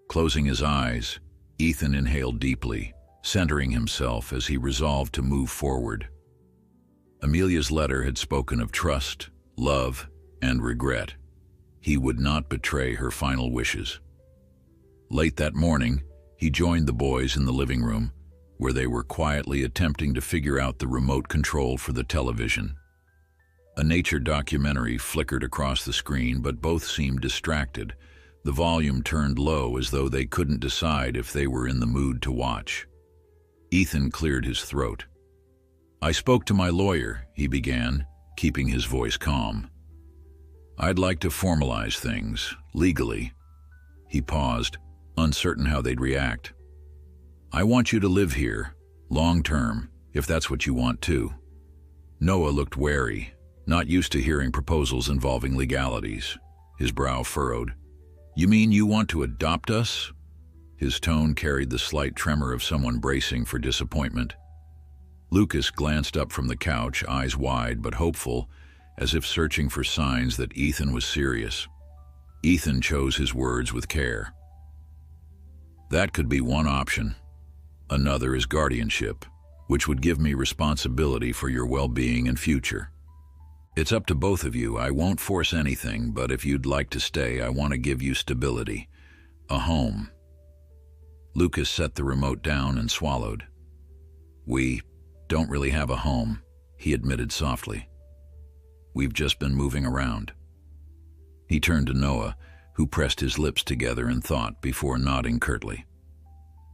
Closing his eyes, Ethan inhaled deeply, centering himself as he resolved to move forward. Amelia's letter had spoken of trust, love, and regret. He would not betray her final wishes. Late that morning, he joined the boys in the living room, where they were quietly attempting to figure out the remote control for the television. A nature documentary flickered across the screen, but both seemed distracted. The volume turned low as though they couldn't decide if they were in the mood to watch. Ethan cleared his throat. "I spoke to my lawyer," he began, keeping his voice calm. "I'd like to formalize things, legally." He paused, uncertain how they'd react. "I want you to live here, long-term, if that's what you want to." Noah looked wary, not used to hearing proposals involving legalities. His brow furrowed. "You mean you want to adopt us?" His tone carried the slight tremor of someone bracing for disappointment. Lucas glanced up from the couch, eyes wide but hopeful, as if searching for signs that Ethan was serious. Ethan chose his words with care. "That could be one option. Another is guardianship, which would give me responsibility for your well-being and future. It's up to both of you. I won't force anything, but if you'd like to stay, I want to give you stability. A home." Lucas set the remote down and swallowed. "We don't really have a home," he admitted softly. "We've just been moving around." He turned to Noah, who pressed his lips together in thought before nodding curtly.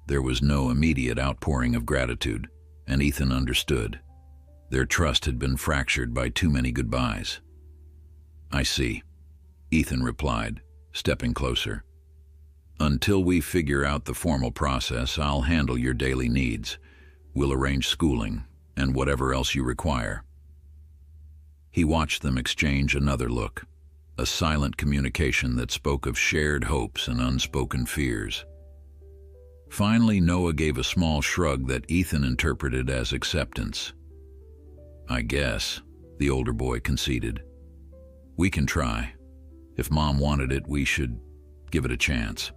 There was no immediate outpouring of gratitude, and Ethan understood. Their trust had been fractured by too many goodbyes. "I see," Ethan replied, stepping closer. "Until we figure out the formal process, I'll handle your daily needs. We'll arrange schooling and whatever else you require." He watched them exchange another look, a silent communication that spoke of shared hopes and unspoken fears. Finally, Noah gave a small shrug that Ethan interpreted as acceptance. "I guess," the older boy conceded. "We can try. If Mom wanted it, we should give it a chance."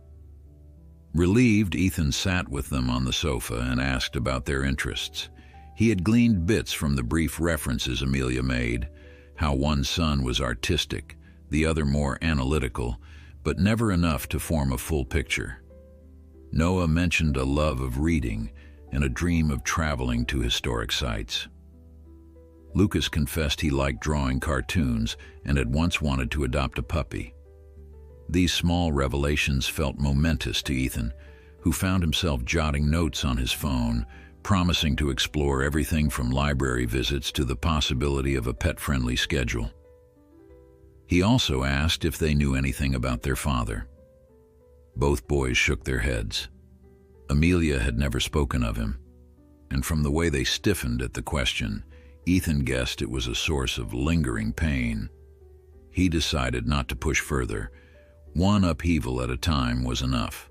Relieved, Ethan sat with them on the sofa and asked about their interests. He had gleaned bits from the brief references Amelia made, how one son was artistic, the other more analytical, but never enough to form a full picture. Noah mentioned a love of reading and a dream of traveling to historic sites. Lucas confessed he liked drawing cartoons and had once wanted to adopt a puppy. These small revelations felt momentous to Ethan, who found himself jotting notes on his phone, promising to explore everything from library visits to the possibility of a pet-friendly schedule. He also asked if they knew anything about their father. Both boys shook their heads. Amelia had never spoken of him, and from the way they stiffened at the question, Ethan guessed it was a source of lingering pain. He decided not to push further. One upheaval at a time was enough.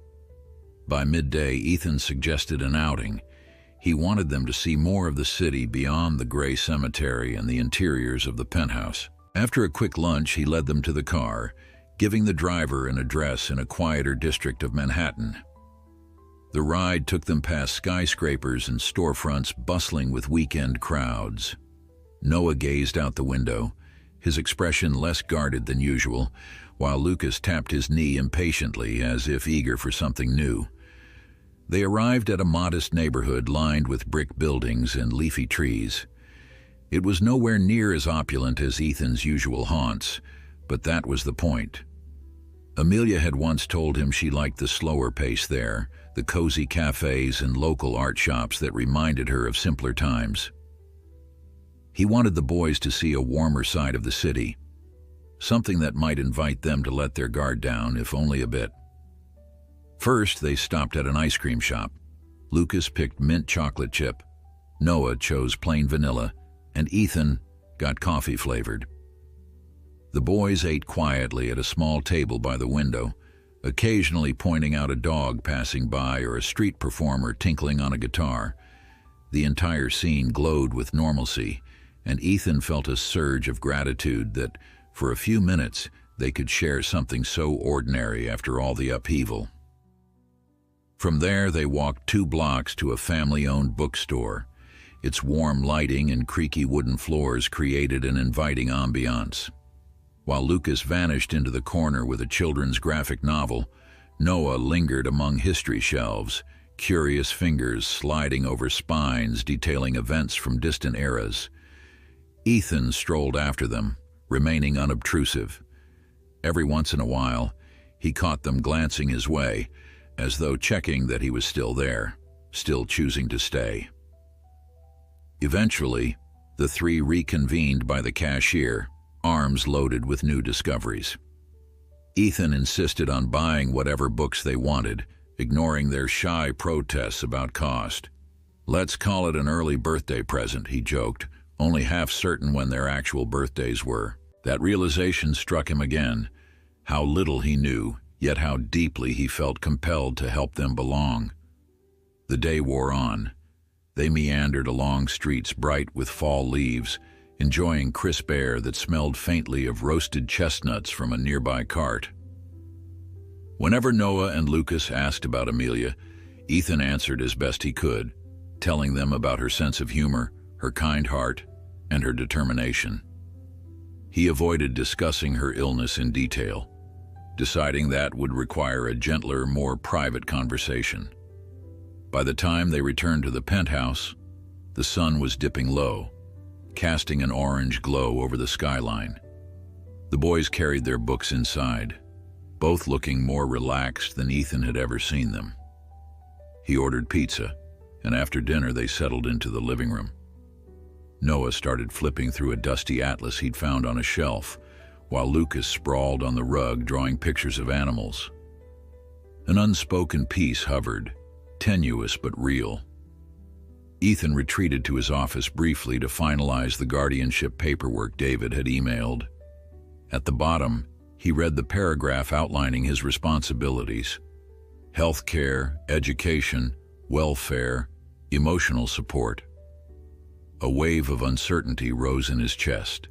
By midday, Ethan suggested an outing. He wanted them to see more of the city beyond the gray cemetery and the interiors of the penthouse. After a quick lunch, he led them to the car, giving the driver an address in a quieter district of Manhattan. The ride took them past skyscrapers and storefronts bustling with weekend crowds. Noah gazed out the window, his expression less guarded than usual, while Lucas tapped his knee impatiently as if eager for something new. They arrived at a modest neighborhood lined with brick buildings and leafy trees. It was nowhere near as opulent as Ethan's usual haunts, but that was the point. Amelia had once told him she liked the slower pace there, the cozy cafes and local art shops that reminded her of simpler times. He wanted the boys to see a warmer side of the city, something that might invite them to let their guard down, if only a bit. First, they stopped at an ice cream shop. Lucas picked mint chocolate chip, Noah chose plain vanilla, and Ethan got coffee flavored. The boys ate quietly at a small table by the window, occasionally pointing out a dog passing by or a street performer tinkling on a guitar. The entire scene glowed with normalcy, and Ethan felt a surge of gratitude that, for a few minutes, they could share something so ordinary after all the upheaval. From there, they walked 2 blocks to a family-owned bookstore. Its warm lighting and creaky wooden floors created an inviting ambiance. While Lucas vanished into the corner with a children's graphic novel, Noah lingered among history shelves, curious fingers sliding over spines detailing events from distant eras. Ethan strolled after them, remaining unobtrusive. Every once in a while, he caught them glancing his way, as though checking that he was still there, still choosing to stay. Eventually, the 3 reconvened by the cashier, arms loaded with new discoveries. Ethan insisted on buying whatever books they wanted, ignoring their shy protests about cost. "Let's call it an early birthday present," he joked, only half certain when their actual birthdays were. That realization struck him again, how little he knew, yet how deeply he felt compelled to help them belong. The day wore on. They meandered along streets bright with fall leaves, enjoying crisp air that smelled faintly of roasted chestnuts from a nearby cart. Whenever Noah and Lucas asked about Amelia, Ethan answered as best he could, telling them about her sense of humor, her kind heart, and her determination. He avoided discussing her illness in detail, deciding that would require a gentler, more private conversation. By the time they returned to the penthouse, the sun was dipping low, casting an orange glow over the skyline. The boys carried their books inside, both looking more relaxed than Ethan had ever seen them. He ordered pizza, and after dinner they settled into the living room. Noah started flipping through a dusty atlas he'd found on a shelf, while Lucas sprawled on the rug drawing pictures of animals. An unspoken peace hovered, tenuous but real. Ethan retreated to his office briefly to finalize the guardianship paperwork David had emailed. At the bottom, he read the paragraph outlining his responsibilities: health care, education, welfare, emotional support. A wave of uncertainty rose in his chest.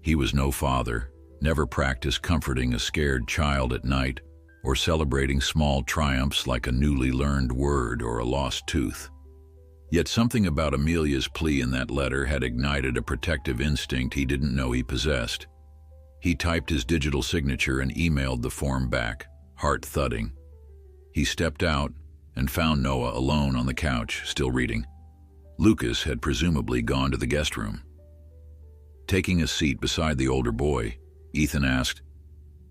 He was no father, never practiced comforting a scared child at night, or celebrating small triumphs like a newly learned word or a lost tooth. Yet something about Amelia's plea in that letter had ignited a protective instinct he didn't know he possessed. He typed his digital signature and emailed the form back, heart thudding. He stepped out and found Noah alone on the couch, still reading. Lucas had presumably gone to the guest room. Taking a seat beside the older boy, Ethan asked,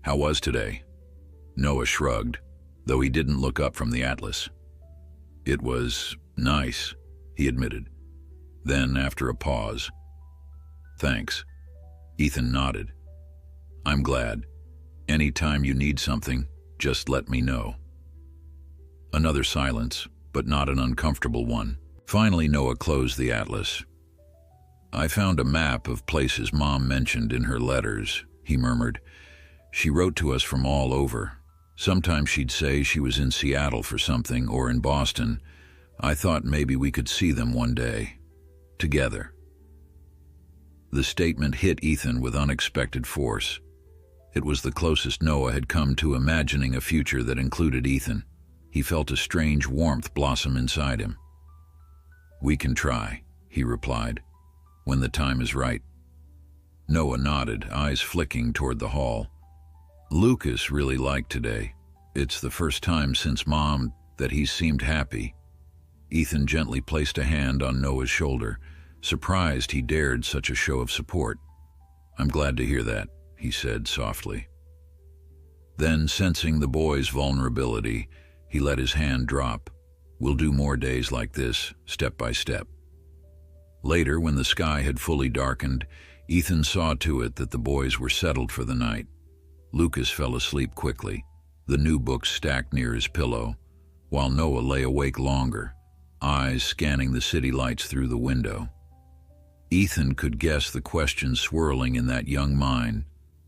"How was today?" Noah shrugged, though he didn't look up from the atlas. "It was nice," he admitted. Then, after a pause, "Thanks." Ethan nodded. "I'm glad. Anytime you need something, just let me know." Another silence, but not an uncomfortable one. Finally, Noah closed the atlas. "I found a map of places Mom mentioned in her letters," he murmured. "She wrote to us from all over. Sometimes she'd say she was in Seattle for something or in Boston. I thought maybe we could see them one day. Together." The statement hit Ethan with unexpected force. It was the closest Noah had come to imagining a future that included Ethan. He felt a strange warmth blossom inside him. "We can try," he replied, "when the time is right." Noah nodded, eyes flicking toward the hall. Lucas really liked today. It's the first time since Mom that he seemed happy. Ethan gently placed a hand on Noah's shoulder, surprised he dared such a show of support. "I'm glad to hear that," he said softly. Then, sensing the boy's vulnerability, he let his hand drop. "We'll do more days like this, step by step." Later, when the sky had fully darkened, Ethan saw to it that the boys were settled for the night. Lucas fell asleep quickly. the new book stacked near his pillow, while Noah lay awake longer, eyes scanning the city lights through the window. Ethan could guess the questions swirling in that young mind,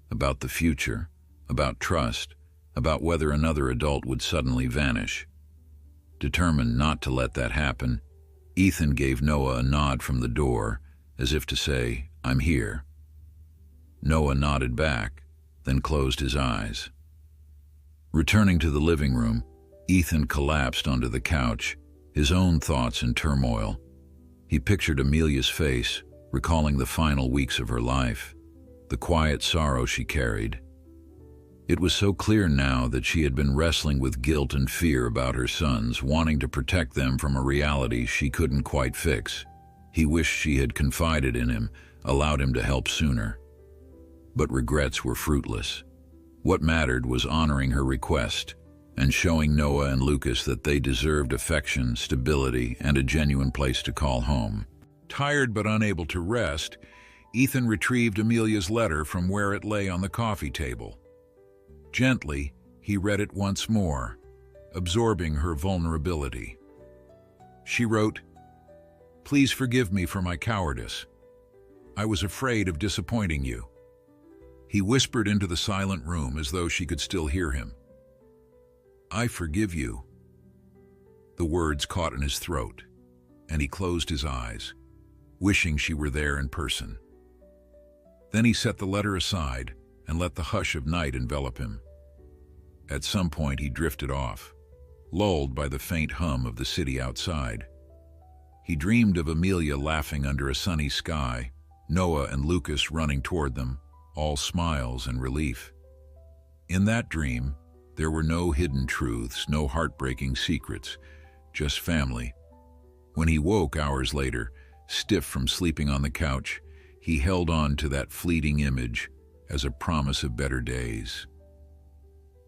about the future, about trust, about whether another adult would suddenly vanish. Determined not to let that happen, Ethan gave Noah a nod from the door, as if to say, "I'm here." Noah nodded back, then closed his eyes. Returning to the living room, Ethan collapsed onto the couch, his own thoughts in turmoil. He pictured Amelia's face, recalling the final weeks of her life, the quiet sorrow she carried. It was so clear now that she had been wrestling with guilt and fear about her sons, wanting to protect them from a reality she couldn't quite fix. He wished she had confided in him, allowed him to help sooner. But regrets were fruitless. What mattered was honoring her request and showing Noah and Lucas that they deserved affection, stability, and a genuine place to call home. Tired but unable to rest, Ethan retrieved Amelia's letter from where it lay on the coffee table. Gently, he read it once more, absorbing her vulnerability. She wrote, "Please forgive me for my cowardice. I was afraid of disappointing you." He whispered into the silent room as though she could still hear him. "I forgive you." The words caught in his throat, and he closed his eyes, wishing she were there in person. Then he set the letter aside and let the hush of night envelop him. At some point he drifted off, lulled by the faint hum of the city outside. He dreamed of Amelia laughing under a sunny sky, Noah and Lucas running toward them, all smiles and relief. In that dream, there were no hidden truths, no heartbreaking secrets, just family. When he woke hours later, stiff from sleeping on the couch, he held on to that fleeting image as a promise of better days.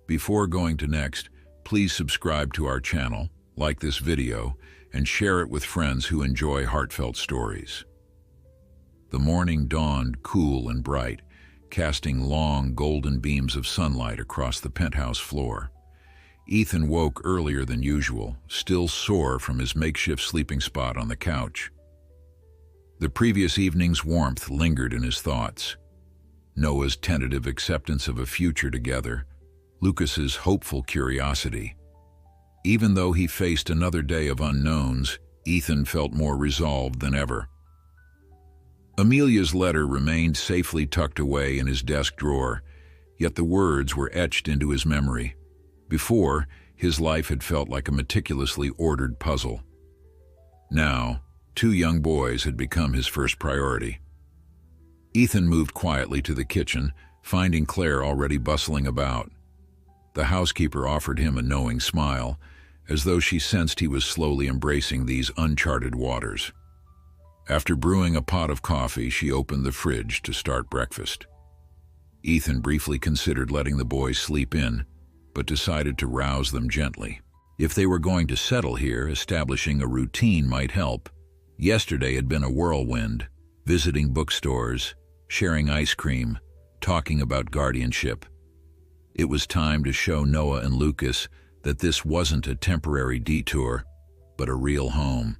Before going to next, please subscribe to our channel, like this video, and share it with friends who enjoy heartfelt stories. The morning dawned cool and bright, casting long golden beams of sunlight across the penthouse floor. Ethan woke earlier than usual, still sore from his makeshift sleeping spot on the couch. The previous evening's warmth lingered in his thoughts. Noah's tentative acceptance of a future together, Lucas's hopeful curiosity. Even though he faced another day of unknowns, Ethan felt more resolved than ever. Amelia's letter remained safely tucked away in his desk drawer, yet the words were etched into his memory. Before, his life had felt like a meticulously ordered puzzle. Now, 2 young boys had become his first priority. Ethan moved quietly to the kitchen, finding Claire already bustling about. The housekeeper offered him a knowing smile, as though she sensed he was slowly embracing these uncharted waters. After brewing a pot of coffee, she opened the fridge to start breakfast. Ethan briefly considered letting the boys sleep in, but decided to rouse them gently. If they were going to settle here, establishing a routine might help. Yesterday had been a whirlwind, visiting bookstores, sharing ice cream, talking about guardianship. It was time to show Noah and Lucas that this wasn't a temporary detour, but a real home.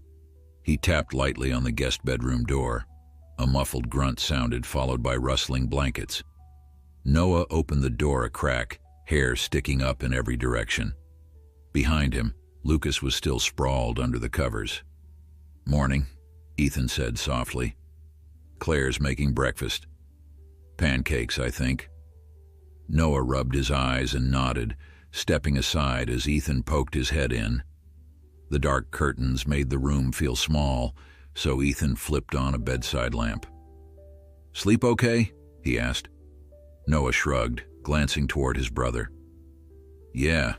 He tapped lightly on the guest bedroom door. A muffled grunt sounded, followed by rustling blankets. Noah opened the door a crack, hair sticking up in every direction. Behind him, Lucas was still sprawled under the covers. "Morning," Ethan said softly. "Claire's making breakfast. Pancakes, I think." Noah rubbed his eyes and nodded, stepping aside as Ethan poked his head in. The dark curtains made the room feel small, so Ethan flipped on a bedside lamp. "Sleep okay?" he asked. Noah shrugged, glancing toward his brother. "Yeah,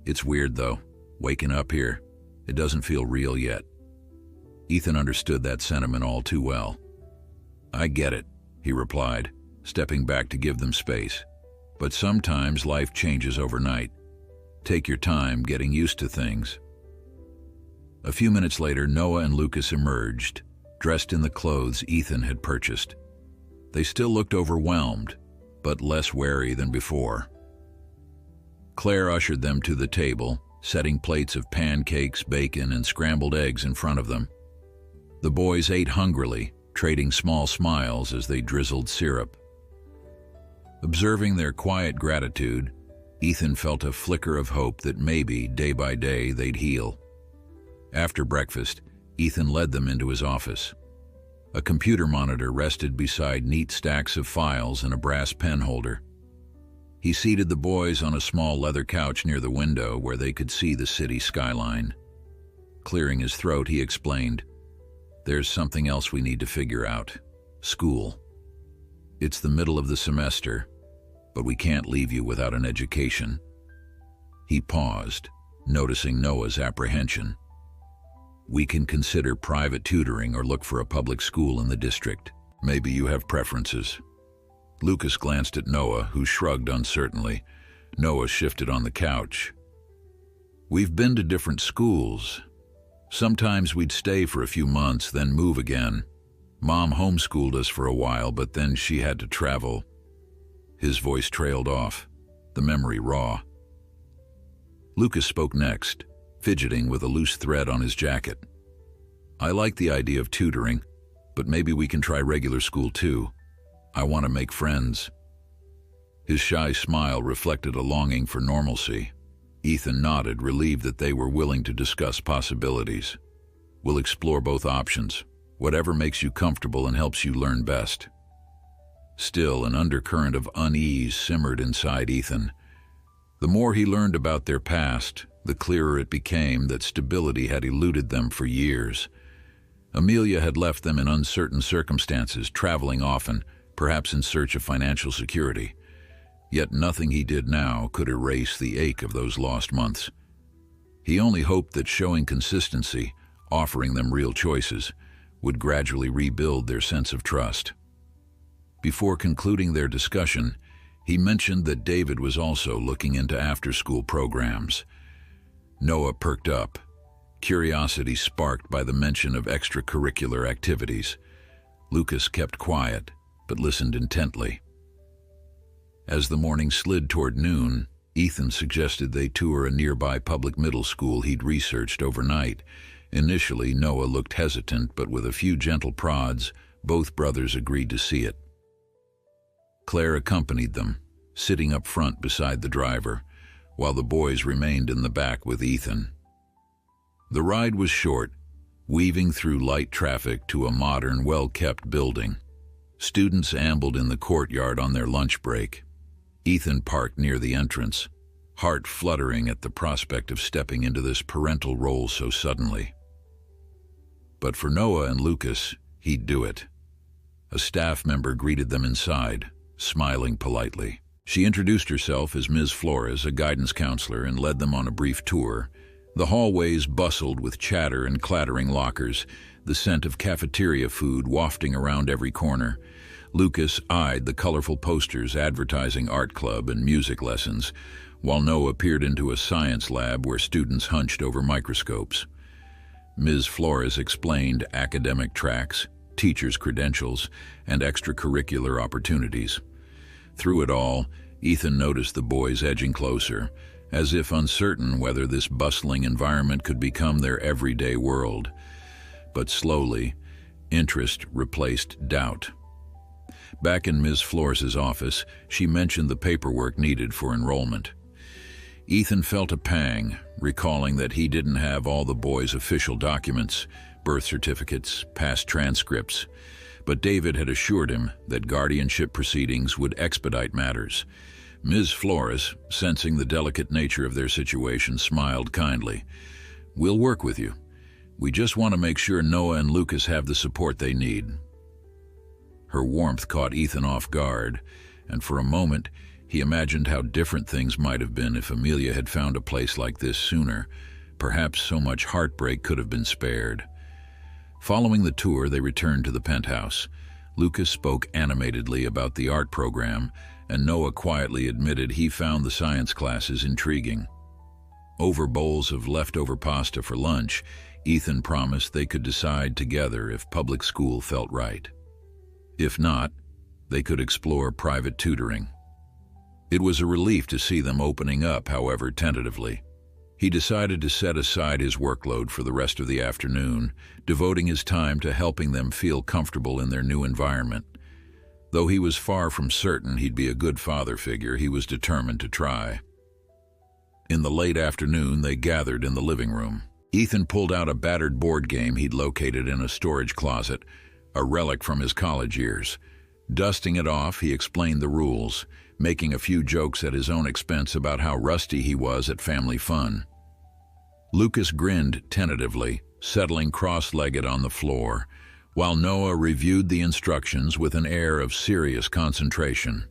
it's weird though, waking up here. It doesn't feel real yet." Ethan understood that sentiment all too well. "I get it," he replied, stepping back to give them space. "But sometimes life changes overnight. Take your time getting used to things." A few minutes later, Noah and Lucas emerged, dressed in the clothes Ethan had purchased. They still looked overwhelmed, but less wary than before. Claire ushered them to the table, setting plates of pancakes, bacon, and scrambled eggs in front of them. The boys ate hungrily, trading small smiles as they drizzled syrup. Observing their quiet gratitude, Ethan felt a flicker of hope that maybe, day by day, they'd heal. After breakfast, Ethan led them into his office. A computer monitor rested beside neat stacks of files and a brass pen holder. He seated the boys on a small leather couch near the window where they could see the city skyline. Clearing his throat, he explained, "There's something else we need to figure out. School. It's the middle of the semester, but we can't leave you without an education." He paused, noticing Noah's apprehension. "We can consider private tutoring or look for a public school in the district. Maybe you have preferences." Lucas glanced at Noah, who shrugged uncertainly. Noah shifted on the couch. "We've been to different schools. Sometimes we'd stay for a few months, then move again. Mom homeschooled us for a while, but then she had to travel." His voice trailed off, the memory raw. Lucas spoke next, fidgeting with a loose thread on his jacket. "I like the idea of tutoring, but maybe we can try regular school too. I want to make friends." His shy smile reflected a longing for normalcy. Ethan nodded, relieved that they were willing to discuss possibilities. "We'll explore both options, whatever makes you comfortable and helps you learn best." Still, an undercurrent of unease simmered inside Ethan. The more he learned about their past, the clearer it became that stability had eluded them for years. Amelia had left them in uncertain circumstances, traveling often, perhaps in search of financial security. Yet nothing he did now could erase the ache of those lost months. He only hoped that showing consistency, offering them real choices, would gradually rebuild their sense of trust. Before concluding their discussion, he mentioned that David was also looking into after-school programs. Noah perked up, curiosity sparked by the mention of extracurricular activities. Lucas kept quiet, but listened intently. As the morning slid toward noon, Ethan suggested they tour a nearby public middle school he'd researched overnight. Initially, Noah looked hesitant, but with a few gentle prods, both brothers agreed to see it. Claire accompanied them, sitting up front beside the driver, while the boys remained in the back with Ethan. The ride was short, weaving through light traffic to a modern, well-kept building. Students ambled in the courtyard on their lunch break. Ethan parked near the entrance, heart fluttering at the prospect of stepping into this parental role so suddenly. But for Noah and Lucas, he'd do it. A staff member greeted them inside, smiling politely. She introduced herself as Ms. Flores, a guidance counselor, and led them on a brief tour. The hallways bustled with chatter and clattering lockers, the scent of cafeteria food wafting around every corner. Lucas eyed the colorful posters advertising art club and music lessons, while Noah peered into a science lab where students hunched over microscopes. Ms. Flores explained academic tracks, teachers' credentials, and extracurricular opportunities. Through it all, Ethan noticed the boys edging closer, as if uncertain whether this bustling environment could become their everyday world. But slowly, interest replaced doubt. Back in Ms. Flores' office, she mentioned the paperwork needed for enrollment. Ethan felt a pang, recalling that he didn't have all the boys' official documents, birth certificates, past transcripts, but David had assured him that guardianship proceedings would expedite matters. Ms. Flores, sensing the delicate nature of their situation, smiled kindly. "We'll work with you. We just want to make sure Noah and Lucas have the support they need." Her warmth caught Ethan off guard, and for a moment he imagined how different things might have been if Amelia had found a place like this sooner. Perhaps so much heartbreak could have been spared. Following the tour, they returned to the penthouse. Lucas spoke animatedly about the art program, and Noah quietly admitted he found the science classes intriguing. Over bowls of leftover pasta for lunch, Ethan promised they could decide together if public school felt right. If not, they could explore private tutoring. It was a relief to see them opening up, however, tentatively. He decided to set aside his workload for the rest of the afternoon, devoting his time to helping them feel comfortable in their new environment. Though he was far from certain he'd be a good father figure, he was determined to try. In the late afternoon, they gathered in the living room. Ethan pulled out a battered board game he'd located in a storage closet, a relic from his college years. Dusting it off, he explained the rules, making a few jokes at his own expense about how rusty he was at family fun. Lucas grinned tentatively, settling cross-legged on the floor, while Noah reviewed the instructions with an air of serious concentration.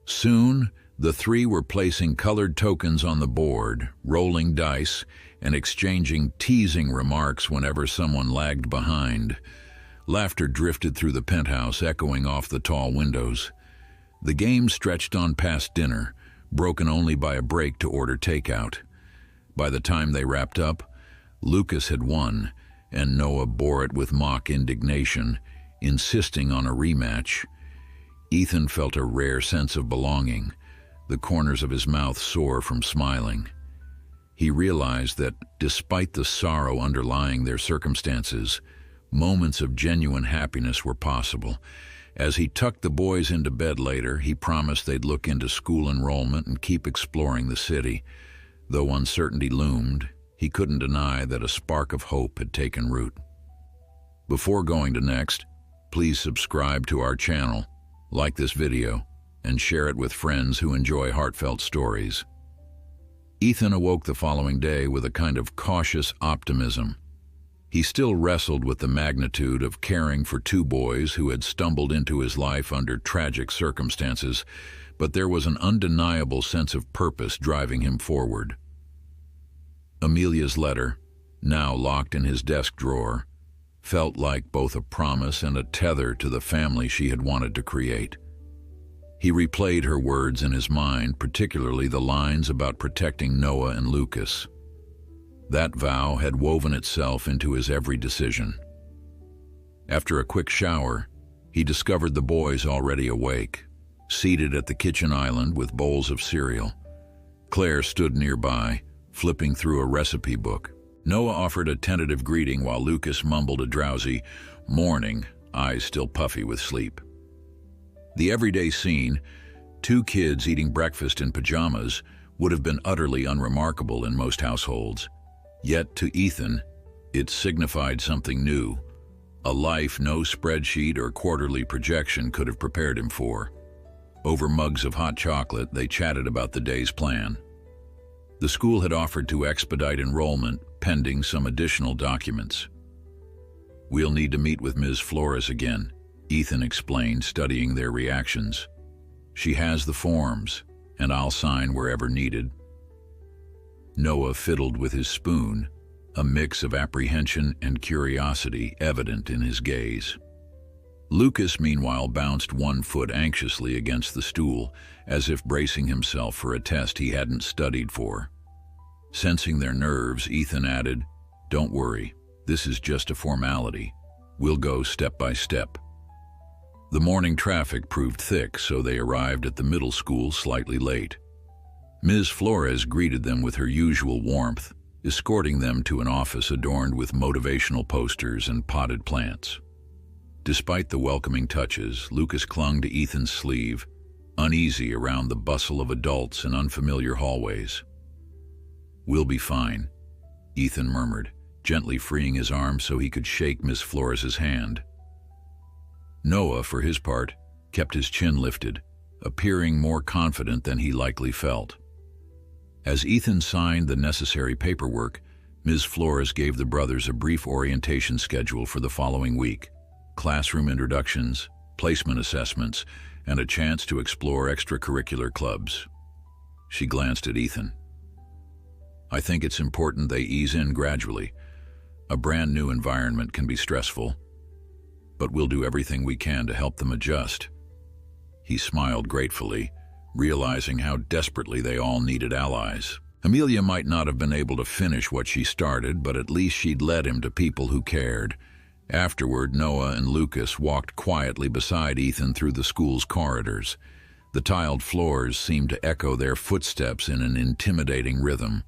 Soon, the three were placing colored tokens on the board, rolling dice, and exchanging teasing remarks whenever someone lagged behind. Laughter drifted through the penthouse, echoing off the tall windows. The game stretched on past dinner, broken only by a break to order takeout. By the time they wrapped up, Lucas had won, and Noah bore it with mock indignation, insisting on a rematch. Ethan felt a rare sense of belonging, the corners of his mouth sore from smiling. He realized that, despite the sorrow underlying their circumstances, moments of genuine happiness were possible. As he tucked the boys into bed later, he promised they'd look into school enrollment and keep exploring the city. Though uncertainty loomed, he couldn't deny that a spark of hope had taken root. Before going to next, please subscribe to our channel, like this video, and share it with friends who enjoy heartfelt stories. Ethan awoke the following day with a kind of cautious optimism. He still wrestled with the magnitude of caring for two boys who had stumbled into his life under tragic circumstances, but there was an undeniable sense of purpose driving him forward. Amelia's letter, now locked in his desk drawer, felt like both a promise and a tether to the family she had wanted to create. He replayed her words in his mind, particularly the lines about protecting Noah and Lucas. That vow had woven itself into his every decision. After a quick shower, he discovered the boys already awake, seated at the kitchen island with bowls of cereal. Claire stood nearby, flipping through a recipe book. Noah offered a tentative greeting while Lucas mumbled a drowsy morning, eyes still puffy with sleep. The everyday scene, two kids eating breakfast in pajamas, would have been utterly unremarkable in most households. Yet to Ethan, it signified something new, a life no spreadsheet or quarterly projection could have prepared him for. Over mugs of hot chocolate, they chatted about the day's plan. The school had offered to expedite enrollment, pending some additional documents. "We'll need to meet with Ms. Flores again," Ethan explained, studying their reactions. "She has the forms, and I'll sign wherever needed." Noah fiddled with his spoon, a mix of apprehension and curiosity evident in his gaze. Lucas, meanwhile, bounced one foot anxiously against the stool, as if bracing himself for a test he hadn't studied for. Sensing their nerves, Ethan added, "Don't worry, this is just a formality. We'll go step by step." The morning traffic proved thick, so they arrived at the middle school slightly late. Ms. Flores greeted them with her usual warmth, escorting them to an office adorned with motivational posters and potted plants. Despite the welcoming touches, Lucas clung to Ethan's sleeve, uneasy around the bustle of adults and unfamiliar hallways. "We'll be fine," Ethan murmured, gently freeing his arm so he could shake Ms. Flores's hand. Noah, for his part, kept his chin lifted, appearing more confident than he likely felt. As Ethan signed the necessary paperwork, Ms. Flores gave the brothers a brief orientation schedule for the following week: classroom introductions, placement assessments, and a chance to explore extracurricular clubs. She glanced at Ethan. "I think it's important they ease in gradually. A brand new environment can be stressful, but we'll do everything we can to help them adjust." He smiled gratefully, realizing how desperately they all needed allies. Amelia might not have been able to finish what she started, but at least she'd led him to people who cared. Afterward, Noah and Lucas walked quietly beside Ethan through the school's corridors. The tiled floors seemed to echo their footsteps in an intimidating rhythm.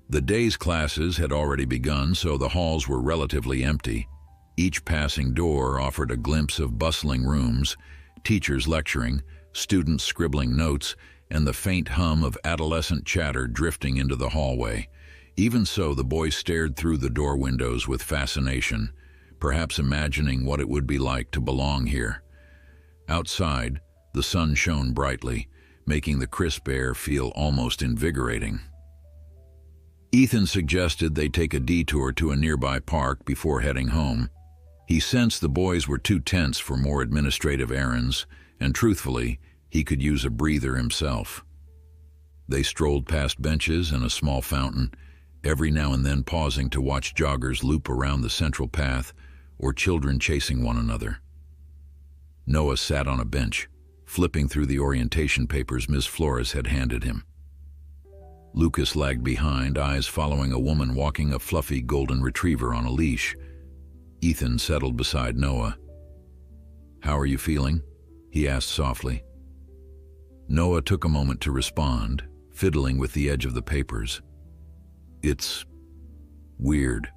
The day's classes had already begun, so the halls were relatively empty. Each passing door offered a glimpse of bustling rooms, teachers lecturing, students scribbling notes, and the faint hum of adolescent chatter drifting into the hallway. Even so, the boys stared through the door windows with fascination, perhaps imagining what it would be like to belong here. Outside, the sun shone brightly, making the crisp air feel almost invigorating. Ethan suggested they take a detour to a nearby park before heading home. He sensed the boys were too tense for more administrative errands, and truthfully, he could use a breather himself. They strolled past benches and a small fountain, every now and then pausing to watch joggers loop around the central path or children chasing one another. Noah sat on a bench, flipping through the orientation papers Ms. Flores had handed him. Lucas lagged behind, eyes following a woman walking a fluffy golden retriever on a leash. Ethan settled beside Noah. "How are you feeling?" he asked softly. Noah took a moment to respond, fiddling with the edge of the papers. "It's weird.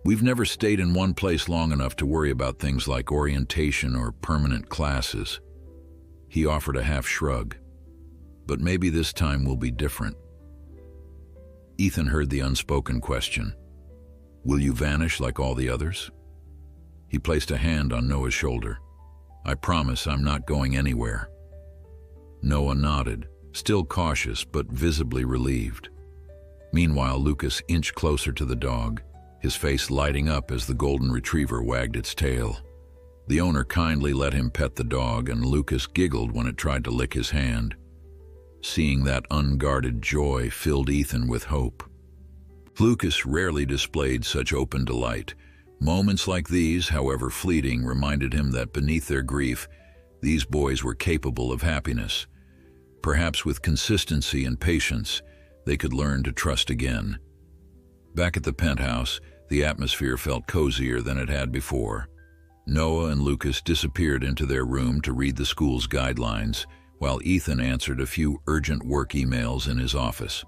We've never stayed in one place long enough to worry about things like orientation or permanent classes." He offered a half shrug. "But maybe this time will be different." Ethan heard the unspoken question. "Will you vanish like all the others?" He placed a hand on Noah's shoulder. "I promise I'm not going anywhere." Noah nodded, still cautious but visibly relieved. Meanwhile, Lucas inched closer to the dog, his face lighting up as the golden retriever wagged its tail. The owner kindly let him pet the dog, and Lucas giggled when it tried to lick his hand. Seeing that unguarded joy filled Ethan with hope. Lucas rarely displayed such open delight. Moments like these, however fleeting, reminded him that beneath their grief, these boys were capable of happiness. Perhaps with consistency and patience, they could learn to trust again. Back at the penthouse, the atmosphere felt cozier than it had before. Noah and Lucas disappeared into their room to read the school's guidelines, while Ethan answered a few urgent work emails in his office.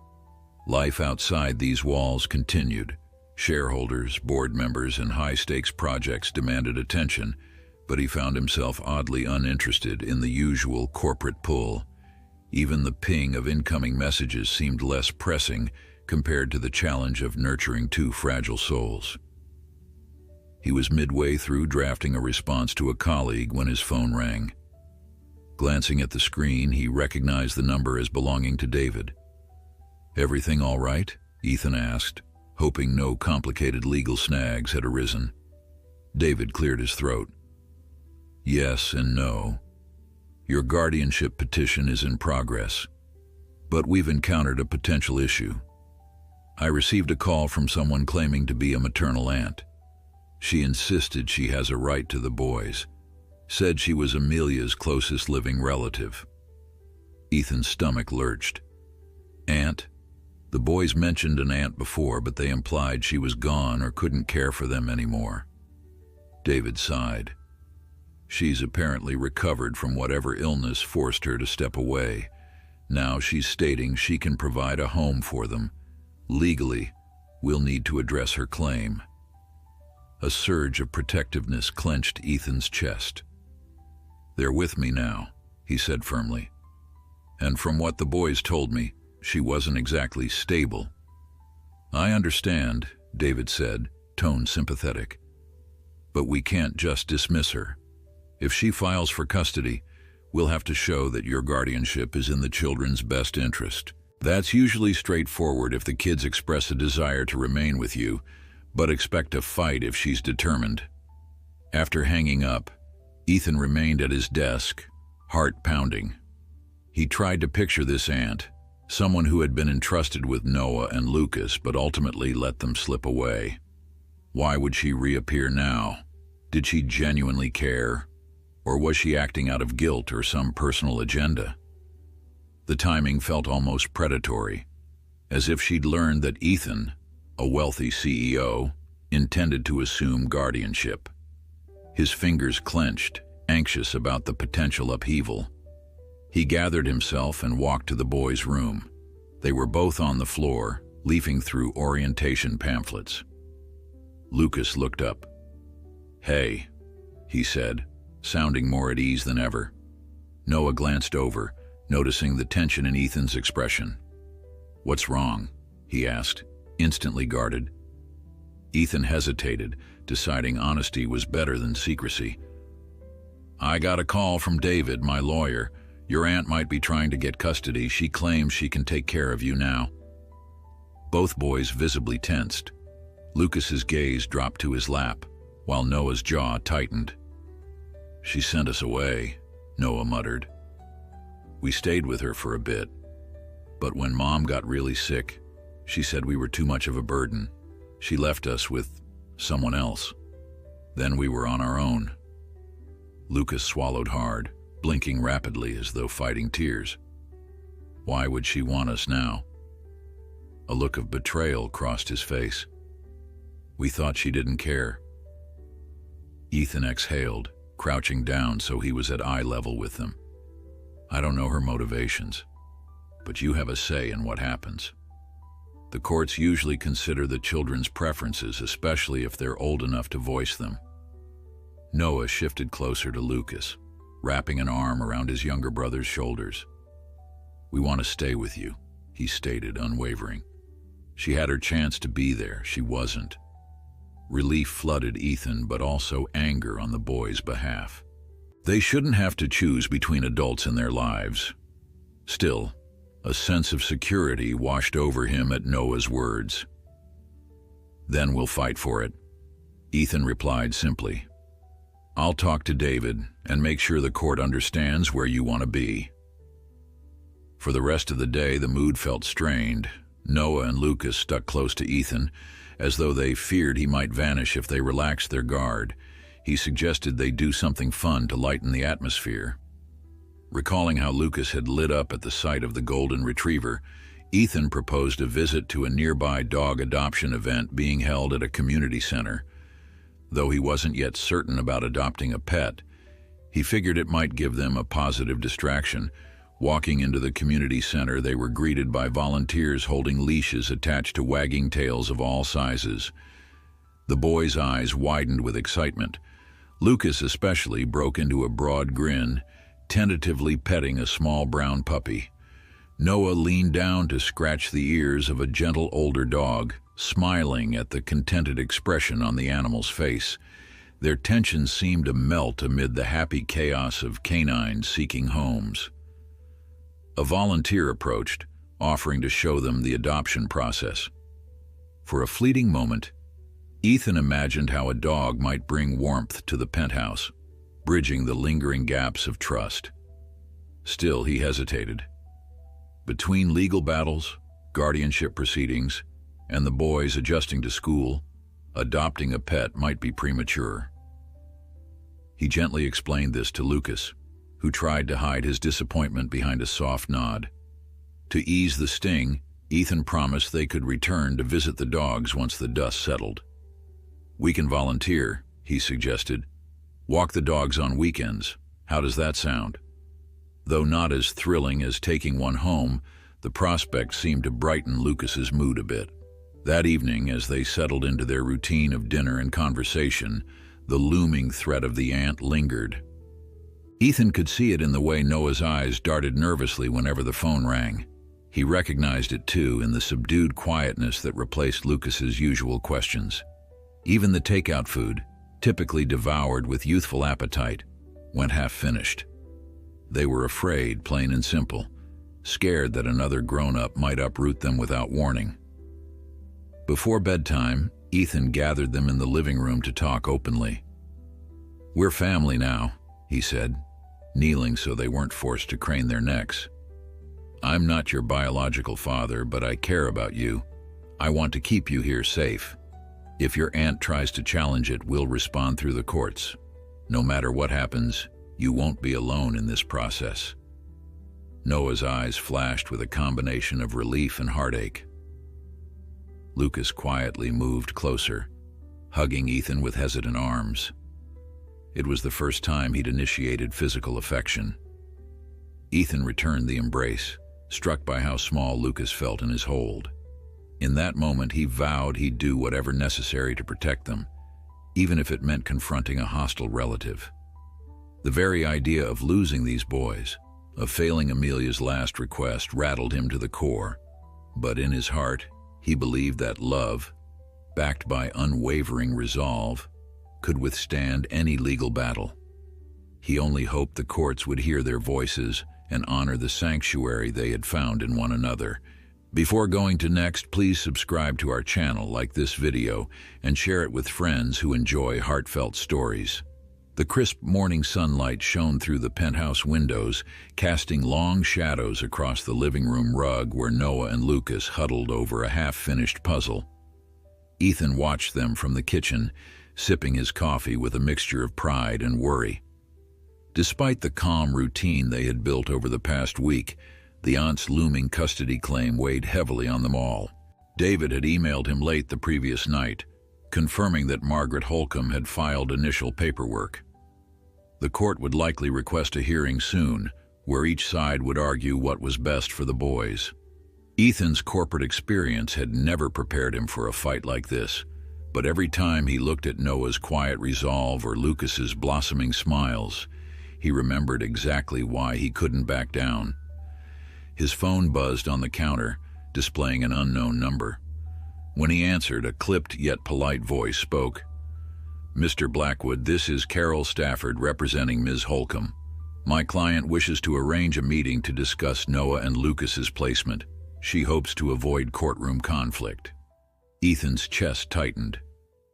Life outside these walls continued. Shareholders, board members, and high-stakes projects demanded attention, but he found himself oddly uninterested in the usual corporate pull. Even the ping of incoming messages seemed less pressing compared to the challenge of nurturing two fragile souls. He was midway through drafting a response to a colleague when his phone rang. Glancing at the screen, he recognized the number as belonging to David. "Everything all right?" Ethan asked, hoping no complicated legal snags had arisen. David cleared his throat. "Yes and no. Your guardianship petition is in progress, but we've encountered a potential issue. I received a call from someone claiming to be a maternal aunt. She insisted she has a right to the boys, said she was Amelia's closest living relative." Ethan's stomach lurched. "Aunt?" The boys mentioned an aunt before, but they implied she was gone or couldn't care for them anymore. David sighed. "She's apparently recovered from whatever illness forced her to step away. Now she's stating she can provide a home for them. Legally, we'll need to address her claim." A surge of protectiveness clenched Ethan's chest. "They're with me now," he said firmly. "And from what the boys told me, she wasn't exactly stable." "I understand," David said, tone sympathetic. "But we can't just dismiss her. If she files for custody, we'll have to show that your guardianship is in the children's best interest. That's usually straightforward if the kids express a desire to remain with you, but expect a fight if she's determined." After hanging up, Ethan remained at his desk, heart pounding. He tried to picture this aunt, someone who had been entrusted with Noah and Lucas but ultimately let them slip away. Why would she reappear now? Did she genuinely care? Or was she acting out of guilt or some personal agenda? The timing felt almost predatory, as if she'd learned that Ethan, a wealthy CEO, intended to assume guardianship. His fingers clenched, anxious about the potential upheaval. He gathered himself and walked to the boys' room. They were both on the floor, leafing through orientation pamphlets. Lucas looked up. "Hey," he said, sounding more at ease than ever. Noah glanced over, noticing the tension in Ethan's expression. "What's wrong?" he asked, instantly guarded. Ethan hesitated, deciding honesty was better than secrecy. "I got a call from David, my lawyer. Your aunt might be trying to get custody. She claims she can take care of you now." Both boys visibly tensed. Lucas's gaze dropped to his lap, while Noah's jaw tightened. "She sent us away," Noah muttered. "We stayed with her for a bit, but when Mom got really sick, she said we were too much of a burden. She left us with someone else. Then we were on our own." Lucas swallowed hard, blinking rapidly as though fighting tears. "Why would she want us now?" A look of betrayal crossed his face. "We thought she didn't care." Ethan exhaled, crouching down so he was at eye level with them. "I don't know her motivations, but you have a say in what happens. The courts usually consider the children's preferences, especially if they're old enough to voice them." Noah shifted closer to Lucas, wrapping an arm around his younger brother's shoulders. "We want to stay with you," he stated, unwavering. She had her chance to be there. She wasn't. Relief flooded Ethan, but also anger on the boys' behalf. They shouldn't have to choose between adults in their lives. Still, a sense of security washed over him at Noah's words. "Then we'll fight for it," Ethan replied simply. "I'll talk to David and make sure the court understands where you want to be." For the rest of the day, the mood felt strained. Noah and Lucas stuck close to Ethan, as though they feared he might vanish if they relaxed their guard. He suggested they do something fun to lighten the atmosphere. Recalling how Lucas had lit up at the sight of the golden retriever, Ethan proposed a visit to a nearby dog adoption event being held at a community center. Though he wasn't yet certain about adopting a pet, he figured it might give them a positive distraction. Walking into the community center, they were greeted by volunteers holding leashes attached to wagging tails of all sizes. The boys' eyes widened with excitement. Lucas especially broke into a broad grin, tentatively petting a small brown puppy. Noah leaned down to scratch the ears of a gentle older dog, smiling at the contented expression on the animal's face. Their tension seemed to melt amid the happy chaos of canines seeking homes. A volunteer approached, offering to show them the adoption process. For a fleeting moment, Ethan imagined how a dog might bring warmth to the penthouse, bridging the lingering gaps of trust. Still, he hesitated. Between legal battles, guardianship proceedings, and the boys adjusting to school, adopting a pet might be premature. He gently explained this to Lucas, who tried to hide his disappointment behind a soft nod. To ease the sting, Ethan promised they could return to visit the dogs once the dust settled. "We can volunteer," he suggested. "Walk the dogs on weekends. How does that sound?" Though not as thrilling as taking one home, the prospect seemed to brighten Lucas's mood a bit. That evening, as they settled into their routine of dinner and conversation, the looming threat of the aunt lingered. Ethan could see it in the way Noah's eyes darted nervously whenever the phone rang. He recognized it too in the subdued quietness that replaced Lucas's usual questions. Even the takeout food, typically devoured with youthful appetite, went half-finished. They were afraid, plain and simple, scared that another grown-up might uproot them without warning. Before bedtime, Ethan gathered them in the living room to talk openly. "We're family now," he said, kneeling so they weren't forced to crane their necks. "I'm not your biological father, but I care about you. I want to keep you here safe. If your aunt tries to challenge it, we'll respond through the courts. No matter what happens, you won't be alone in this process." Noah's eyes flashed with a combination of relief and heartache. Lucas quietly moved closer, hugging Ethan with hesitant arms. It was the first time he'd initiated physical affection. Ethan returned the embrace, struck by how small Lucas felt in his hold. In that moment, he vowed he'd do whatever necessary to protect them, even if it meant confronting a hostile relative. The very idea of losing these boys, of failing Amelia's last request, rattled him to the core. But in his heart, he believed that love, backed by unwavering resolve, could withstand any legal battle. He only hoped the courts would hear their voices and honor the sanctuary they had found in one another. Before going to next, please subscribe to our channel, like this video, and share it with friends who enjoy heartfelt stories. The crisp morning sunlight shone through the penthouse windows, casting long shadows across the living room rug where Noah and Lucas huddled over a half-finished puzzle. Ethan watched them from the kitchen, sipping his coffee with a mixture of pride and worry. Despite the calm routine they had built over the past week, the aunt's looming custody claim weighed heavily on them all. David had emailed him late the previous night, confirming that Margaret Holcomb had filed initial paperwork. The court would likely request a hearing soon, where each side would argue what was best for the boys. Ethan's corporate experience had never prepared him for a fight like this, but every time he looked at Noah's quiet resolve or Lucas's blossoming smiles, he remembered exactly why he couldn't back down. His phone buzzed on the counter, displaying an unknown number. When he answered, a clipped yet polite voice spoke. "Mr. Blackwood, this is Carol Stafford representing Ms. Holcomb. My client wishes to arrange a meeting to discuss Noah and Lucas's placement. She hopes to avoid courtroom conflict." Ethan's chest tightened.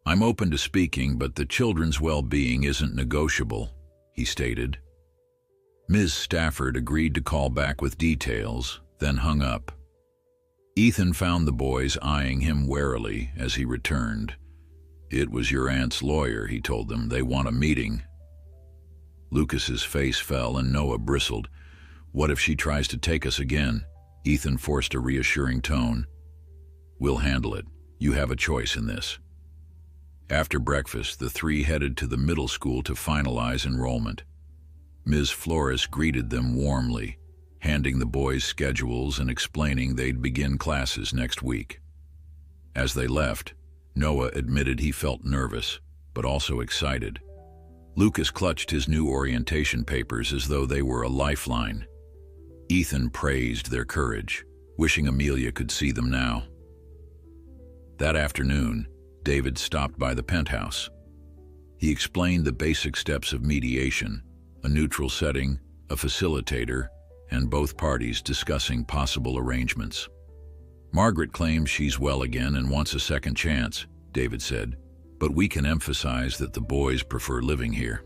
"I'm open to speaking, but the children's well-being isn't negotiable," he stated. Ms. Stafford agreed to call back with details, then hung up. Ethan found the boys eyeing him warily as he returned. "It was your aunt's lawyer," he told them. "They want a meeting." Lucas's face fell and Noah bristled. "What if she tries to take us again?" Ethan forced a reassuring tone. "We'll handle it. You have a choice in this." After breakfast, the three headed to the middle school to finalize enrollment. Ms. Flores greeted them warmly, handing the boys schedules and explaining they'd begin classes next week. As they left, Noah admitted he felt nervous, but also excited. Lucas clutched his new orientation papers as though they were a lifeline. Ethan praised their courage, wishing Amelia could see them now. That afternoon, David stopped by the penthouse. He explained the basic steps of mediation: a neutral setting, a facilitator, and both parties discussing possible arrangements. "Margaret claims she's well again and wants a second chance," David said, "but we can emphasize that the boys prefer living here."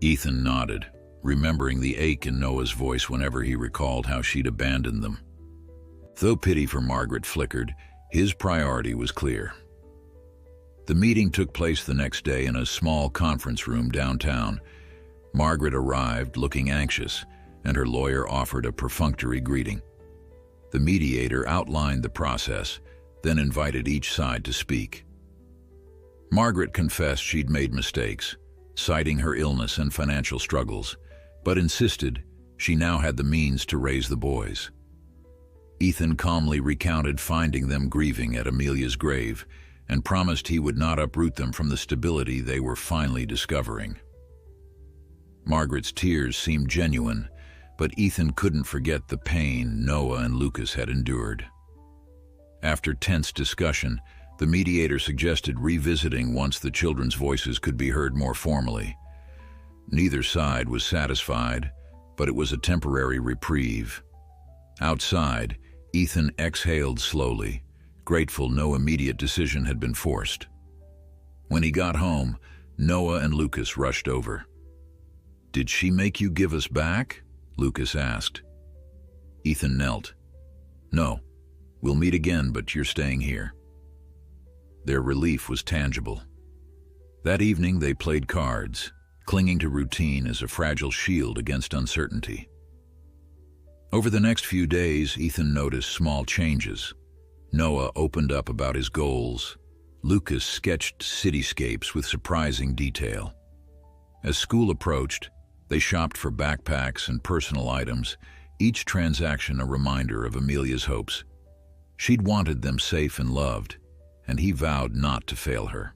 Ethan nodded, remembering the ache in Noah's voice whenever he recalled how she'd abandoned them. Though pity for Margaret flickered, his priority was clear. The meeting took place the next day in a small conference room downtown. Margaret arrived looking anxious, and her lawyer offered a perfunctory greeting. The mediator outlined the process, then invited each side to speak. Margaret confessed she'd made mistakes, citing her illness and financial struggles, but insisted she now had the means to raise the boys. Ethan calmly recounted finding them grieving at Amelia's grave and promised he would not uproot them from the stability they were finally discovering. Margaret's tears seemed genuine, but Ethan couldn't forget the pain Noah and Lucas had endured. After tense discussion, the mediator suggested revisiting once the children's voices could be heard more formally. Neither side was satisfied, but it was a temporary reprieve. Outside, Ethan exhaled slowly, grateful no immediate decision had been forced. When he got home, Noah and Lucas rushed over. "Did she make you give us back?" Lucas asked. Ethan knelt. "No. We'll meet again, but you're staying here." Their relief was tangible. That evening they played cards, clinging to routine as a fragile shield against uncertainty. Over the next few days, Ethan noticed small changes. Noah opened up about his goals. Lucas sketched cityscapes with surprising detail. As school approached, They shopped for backpacks and personal items, each transaction a reminder of Amelia's hopes. She'd wanted them safe and loved, and he vowed not to fail her.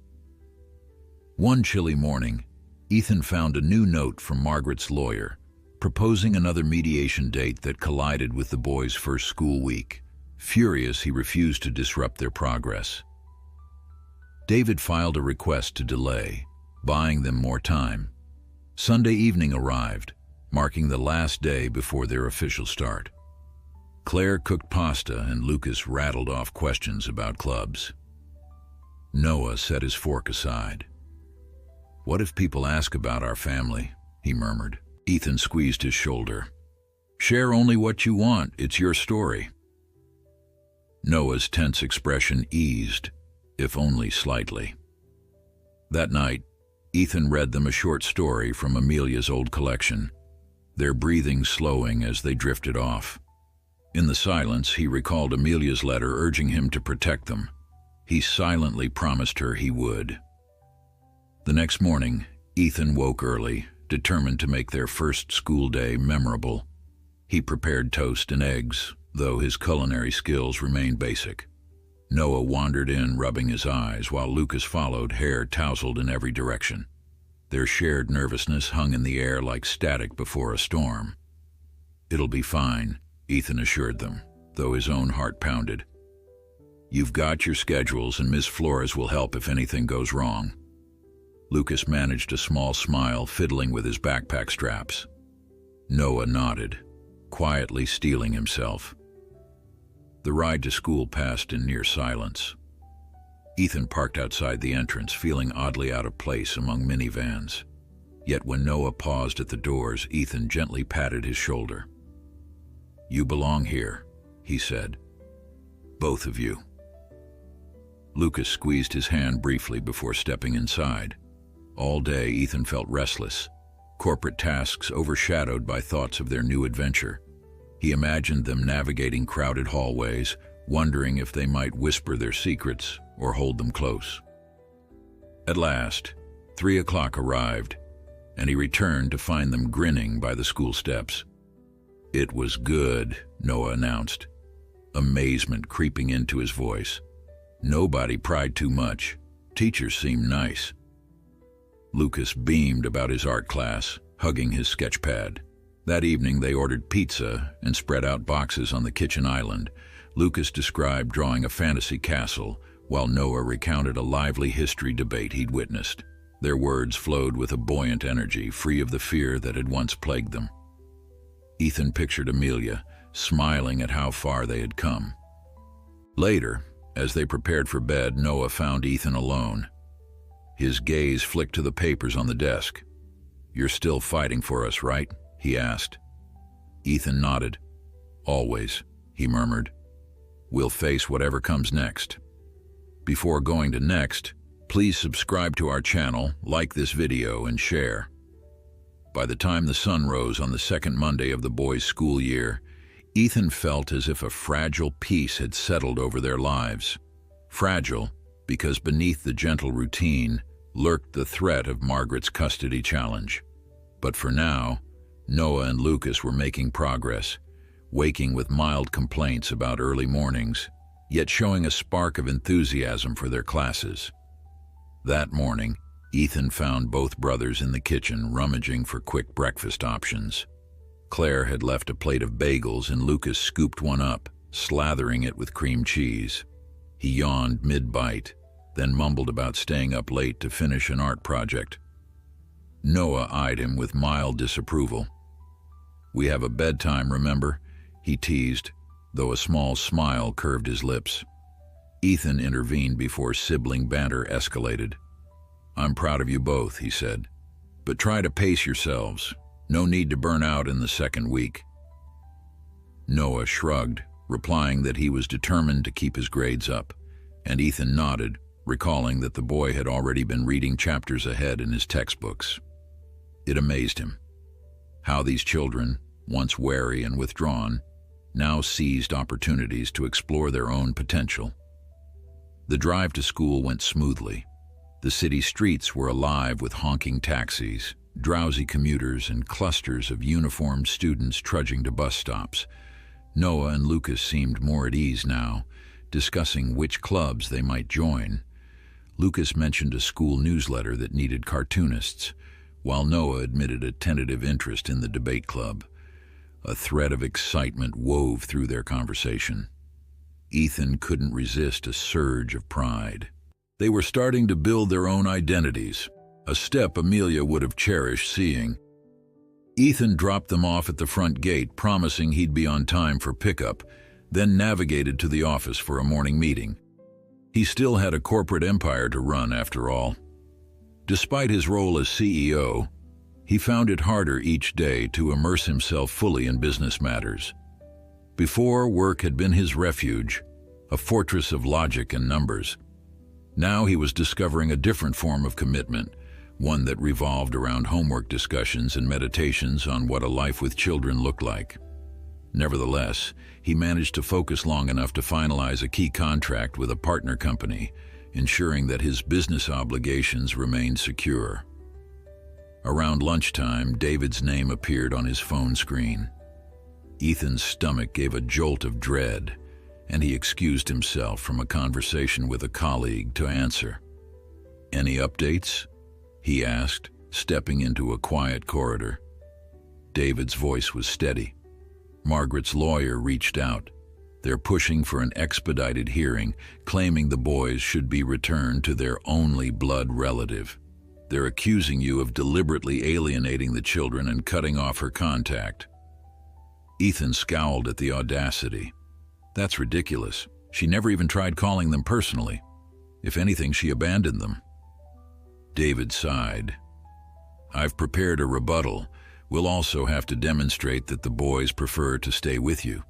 One chilly morning, Ethan found a new note from Margaret's lawyer, proposing another mediation date that collided with the boys' first school week. Furious, he refused to disrupt their progress. David filed a request to delay, buying them more time. Sunday evening arrived, marking the last day before their official start. Claire cooked pasta and Lucas rattled off questions about clubs. Noah set his fork aside. "What if people ask about our family?" he murmured. Ethan squeezed his shoulder. "Share only what you want, it's your story." Noah's tense expression eased, if only slightly. That night, Ethan read them a short story from Amelia's old collection, their breathing slowing as they drifted off. In the silence, he recalled Amelia's letter urging him to protect them. He silently promised her he would. The next morning, Ethan woke early, determined to make their first school day memorable. He prepared toast and eggs, though his culinary skills remained basic. Noah wandered in, rubbing his eyes, while Lucas followed, hair tousled in every direction. Their shared nervousness hung in the air like static before a storm. "It'll be fine," Ethan assured them, though his own heart pounded. "You've got your schedules, and Miss Flores will help if anything goes wrong." Lucas managed a small smile, fiddling with his backpack straps. Noah nodded, quietly steeling himself. The ride to school passed in near silence. Ethan parked outside the entrance, feeling oddly out of place among minivans. Yet when Noah paused at the doors, Ethan gently patted his shoulder. "You belong here," he said. "Both of you." Lucas squeezed his hand briefly before stepping inside. All day, Ethan felt restless, corporate tasks overshadowed by thoughts of their new adventure. He imagined them navigating crowded hallways, wondering if they might whisper their secrets or hold them close. At last, 3 o'clock arrived, and he returned to find them grinning by the school steps. "It was good," Noah announced, amazement creeping into his voice. "Nobody pried too much. Teachers seemed nice." Lucas beamed about his art class, hugging his sketch pad. That evening they ordered pizza and spread out boxes on the kitchen island. Lucas described drawing a fantasy castle, while Noah recounted a lively history debate he'd witnessed. Their words flowed with a buoyant energy, free of the fear that had once plagued them. Ethan pictured Amelia, smiling at how far they had come. Later, as they prepared for bed, Noah found Ethan alone. His gaze flicked to the papers on the desk. "You're still fighting for us, right?" he asked. Ethan nodded. "Always," he murmured. "We'll face whatever comes next." Before going to next, please subscribe to our channel, like this video, and share. By the time the sun rose on the second Monday of the boys' school year, Ethan felt as if a fragile peace had settled over their lives. Fragile because beneath the gentle routine lurked the threat of Margaret's custody challenge. But for now, Noah and Lucas were making progress, waking with mild complaints about early mornings, yet showing a spark of enthusiasm for their classes. That morning, Ethan found both brothers in the kitchen rummaging for quick breakfast options. Claire had left a plate of bagels and Lucas scooped one up, slathering it with cream cheese. He yawned mid-bite, then mumbled about staying up late to finish an art project. Noah eyed him with mild disapproval. "We have a bedtime, remember?" he teased, though a small smile curved his lips. Ethan intervened before sibling banter escalated. "I'm proud of you both," he said, "but try to pace yourselves. No need to burn out in the second week." Noah shrugged, replying that he was determined to keep his grades up, and Ethan nodded, recalling that the boy had already been reading chapters ahead in his textbooks. It amazed him how these children, once wary and withdrawn, now seized opportunities to explore their own potential. The drive to school went smoothly. The city streets were alive with honking taxis, drowsy commuters and clusters of uniformed students trudging to bus stops. Noah and Lucas seemed more at ease now, discussing which clubs they might join. Lucas mentioned a school newsletter that needed cartoonists, while Noah admitted a tentative interest in the debate club. A thread of excitement wove through their conversation. Ethan couldn't resist a surge of pride. They were starting to build their own identities, a step Amelia would have cherished seeing. Ethan dropped them off at the front gate, promising he'd be on time for pickup, then navigated to the office for a morning meeting. He still had a corporate empire to run, after all. Despite his role as CEO, he found it harder each day to immerse himself fully in business matters. Before, work had been his refuge, a fortress of logic and numbers. Now he was discovering a different form of commitment, one that revolved around homework discussions and meditations on what a life with children looked like. Nevertheless, he managed to focus long enough to finalize a key contract with a partner company, ensuring that his business obligations remained secure. Around lunchtime, David's name appeared on his phone screen. Ethan's stomach gave a jolt of dread, and he excused himself from a conversation with a colleague to answer. "Any updates?" he asked, stepping into a quiet corridor. David's voice was steady. Margaret's lawyer reached out. They're pushing for an expedited hearing, claiming the boys should be returned to their only blood relative. They're accusing you of deliberately alienating the children and cutting off her contact. Ethan scowled at the audacity. That's ridiculous. She never even tried calling them personally. If anything, she abandoned them. David sighed. "I've prepared a rebuttal. We'll also have to demonstrate that the boys prefer to stay with you.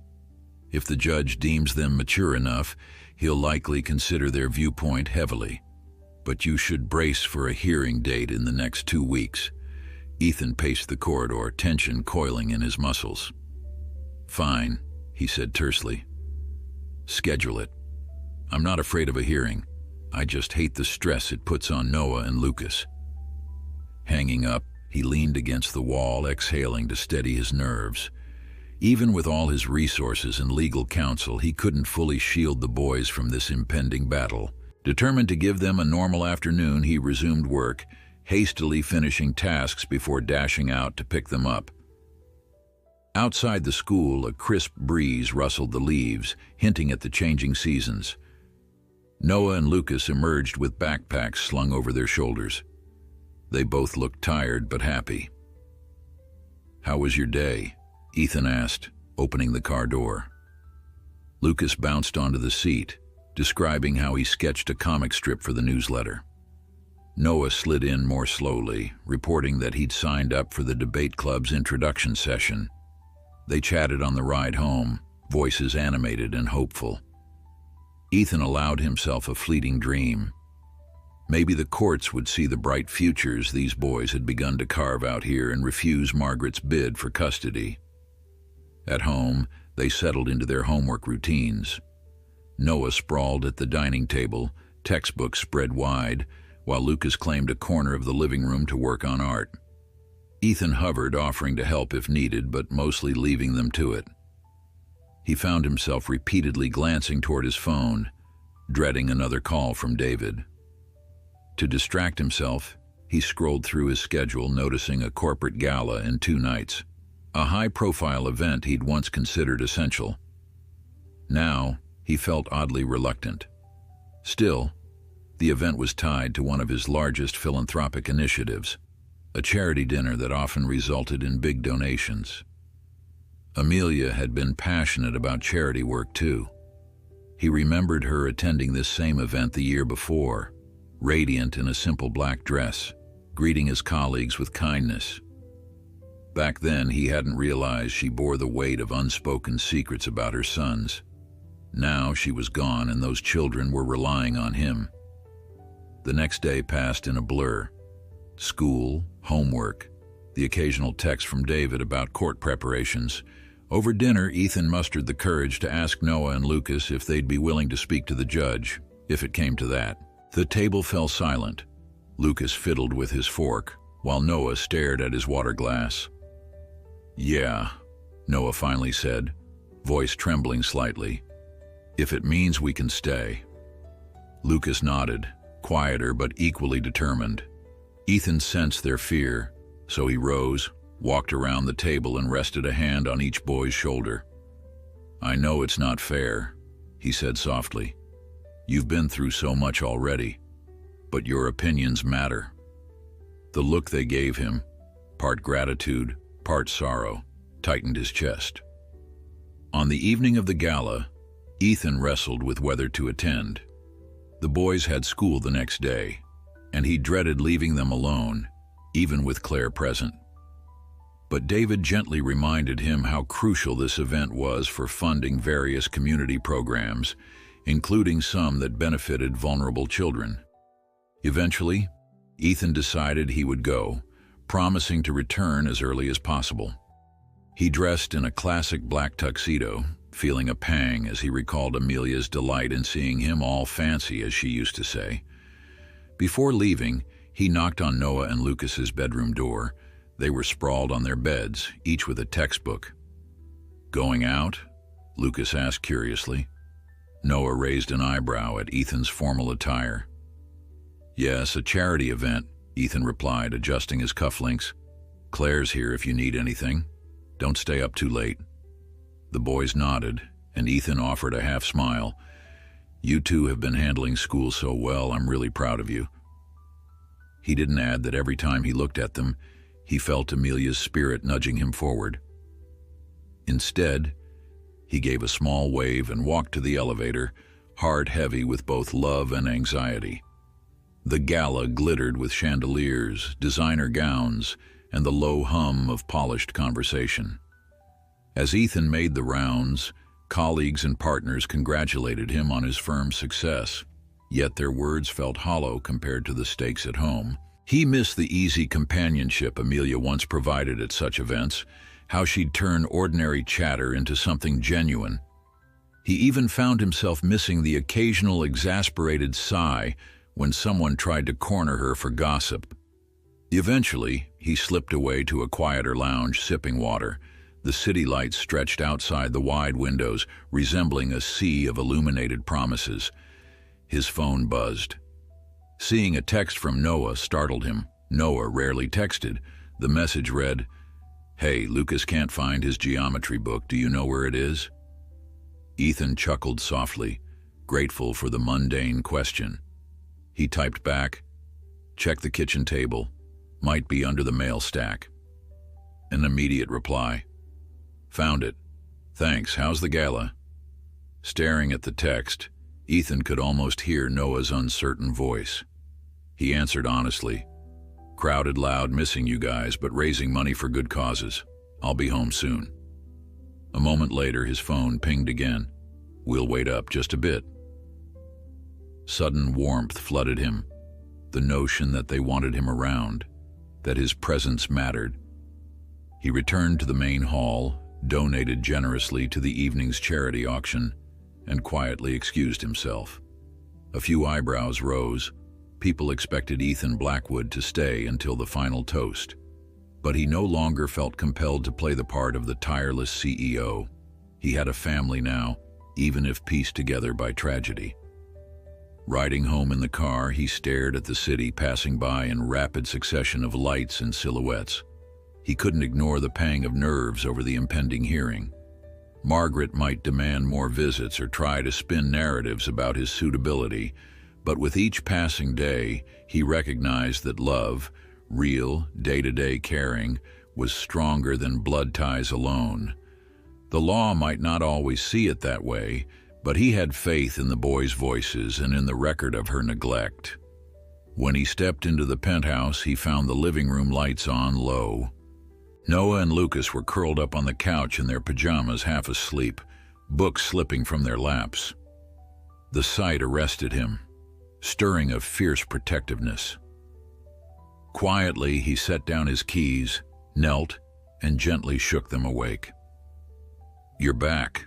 If the judge deems them mature enough, he'll likely consider their viewpoint heavily. But you should brace for a hearing date in the next 2 weeks." Ethan paced the corridor, tension coiling in his muscles. "Fine," he said tersely. "Schedule it. I'm not afraid of a hearing. I just hate the stress it puts on Noah and Lucas." Hanging up, he leaned against the wall, exhaling to steady his nerves. Even with all his resources and legal counsel, he couldn't fully shield the boys from this impending battle. Determined to give them a normal afternoon, he resumed work, hastily finishing tasks before dashing out to pick them up. Outside the school, a crisp breeze rustled the leaves, hinting at the changing seasons. Noah and Lucas emerged with backpacks slung over their shoulders. They both looked tired but happy. "How was your day?" Ethan asked, opening the car door. Lucas bounced onto the seat, describing how he sketched a comic strip for the newsletter. Noah slid in more slowly, reporting that he'd signed up for the debate club's introduction session. They chatted on the ride home, voices animated and hopeful. Ethan allowed himself a fleeting dream. Maybe the courts would see the bright futures these boys had begun to carve out here and refuse Margaret's bid for custody. At home, they settled into their homework routines. Noah sprawled at the dining table, textbooks spread wide, while Lucas claimed a corner of the living room to work on art. Ethan hovered, offering to help if needed, but mostly leaving them to it. He found himself repeatedly glancing toward his phone, dreading another call from David. To distract himself, he scrolled through his schedule, noticing a corporate gala in 2 nights, a high-profile event he'd once considered essential. Now, he felt oddly reluctant. Still, the event was tied to one of his largest philanthropic initiatives, a charity dinner that often resulted in big donations. Amelia had been passionate about charity work too. He remembered her attending this same event the year before, radiant in a simple black dress, greeting his colleagues with kindness. Back then, he hadn't realized she bore the weight of unspoken secrets about her sons. Now she was gone, and those children were relying on him. The next day passed in a blur. School, homework, the occasional text from David about court preparations. Over dinner, Ethan mustered the courage to ask Noah and Lucas if they'd be willing to speak to the judge, if it came to that. The table fell silent. Lucas fiddled with his fork, while Noah stared at his water glass. "Yeah," Noah finally said, voice trembling slightly. "If it means we can stay." Lucas nodded, quieter but equally determined. Ethan sensed their fear, so he rose, walked around the table and rested a hand on each boy's shoulder. "I know it's not fair," he said softly. "You've been through so much already, but your opinions matter." The look they gave him, part gratitude, part sorrow, tightened his chest. On the evening of the gala, Ethan wrestled with whether to attend. The boys had school the next day, and he dreaded leaving them alone, even with Claire present. But David gently reminded him how crucial this event was for funding various community programs, including some that benefited vulnerable children. Eventually, Ethan decided he would go, promising to return as early as possible. He dressed in a classic black tuxedo, feeling a pang as he recalled Amelia's delight in seeing him all fancy, as she used to say. Before leaving, he knocked on Noah and Lucas's bedroom door. They were sprawled on their beds, each with a textbook. "Going out?" Lucas asked curiously. Noah raised an eyebrow at Ethan's formal attire. "Yes, a charity event," Ethan replied, adjusting his cufflinks. "Claire's here if you need anything. Don't stay up too late." The boys nodded, and Ethan offered a half smile. "You two have been handling school so well, I'm really proud of you." He didn't add that every time he looked at them, he felt Amelia's spirit nudging him forward. Instead, he gave a small wave and walked to the elevator, heart heavy with both love and anxiety. The gala glittered with chandeliers, designer gowns, and the low hum of polished conversation. As Ethan made the rounds, colleagues and partners congratulated him on his firm's success, yet their words felt hollow compared to the stakes at home. He missed the easy companionship Amelia once provided at such events, how she'd turn ordinary chatter into something genuine. He even found himself missing the occasional exasperated sigh when someone tried to corner her for gossip. Eventually, he slipped away to a quieter lounge, sipping water. The city lights stretched outside the wide windows, resembling a sea of illuminated promises. His phone buzzed. Seeing a text from Noah startled him. Noah rarely texted. The message read, "Hey, Lucas can't find his geometry book. Do you know where it is?" Ethan chuckled softly, grateful for the mundane question. He typed back, "Check the kitchen table. Might be under the mail stack." An immediate reply, "Found it. Thanks, how's the gala?" Staring at the text, Ethan could almost hear Noah's uncertain voice. He answered honestly, "Crowded loud, missing you guys, but raising money for good causes. I'll be home soon." A moment later, his phone pinged again. "We'll wait up just a bit." Sudden warmth flooded him, the notion that they wanted him around, that his presence mattered. He returned to the main hall, donated generously to the evening's charity auction, and quietly excused himself. A few eyebrows rose. People expected Ethan Blackwood to stay until the final toast, but he no longer felt compelled to play the part of the tireless CEO. He had a family now, even if pieced together by tragedy. Riding home in the car, he stared at the city passing by in rapid succession of lights and silhouettes. He couldn't ignore the pang of nerves over the impending hearing. Margaret might demand more visits or try to spin narratives about his suitability, but with each passing day, he recognized that love, real, day-to-day caring, was stronger than blood ties alone. The law might not always see it that way, but he had faith in the boys' voices and in the record of her neglect. When he stepped into the penthouse, he found the living room lights on low. Noah and Lucas were curled up on the couch in their pajamas, half asleep, books slipping from their laps. The sight arrested him, stirring a fierce protectiveness. Quietly, he set down his keys, knelt, and gently shook them awake. "You're back,"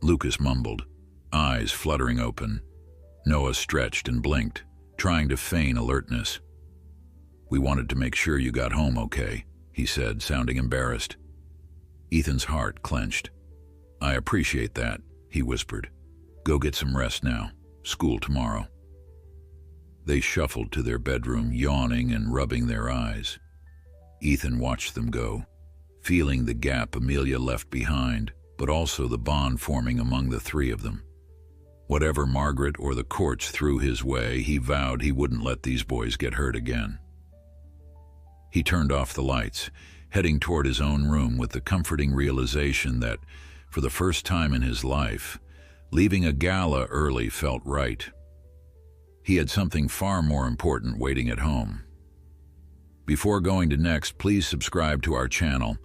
Lucas mumbled, eyes fluttering open. Noah stretched and blinked, trying to feign alertness. "We wanted to make sure you got home okay," he said, sounding embarrassed. Ethan's heart clenched. "I appreciate that," he whispered. "Go get some rest now. School tomorrow." They shuffled to their bedroom, yawning and rubbing their eyes. Ethan watched them go, feeling the gap Amelia left behind, but also the bond forming among the three of them. Whatever Margaret or the courts threw his way, he vowed he wouldn't let these boys get hurt again. He turned off the lights, heading toward his own room with the comforting realization that, for the first time in his life, leaving a gala early felt right. He had something far more important waiting at home. Before going to next, please subscribe to our channel,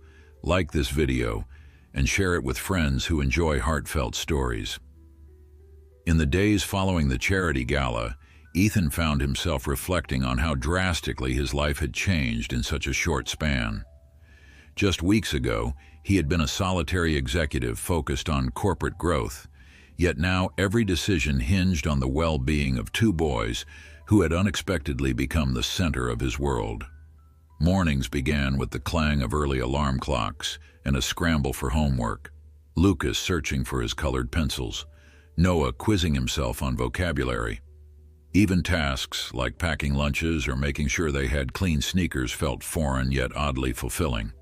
like this video, and share it with friends who enjoy heartfelt stories. In the days following the charity gala, Ethan found himself reflecting on how drastically his life had changed in such a short span. Just weeks ago, he had been a solitary executive focused on corporate growth, yet now every decision hinged on the well-being of two boys who had unexpectedly become the center of his world. Mornings began with the clang of early alarm clocks and a scramble for homework. Lucas searching for his colored pencils, Noah quizzing himself on vocabulary. Even tasks like packing lunches or making sure they had clean sneakers felt foreign yet oddly fulfilling.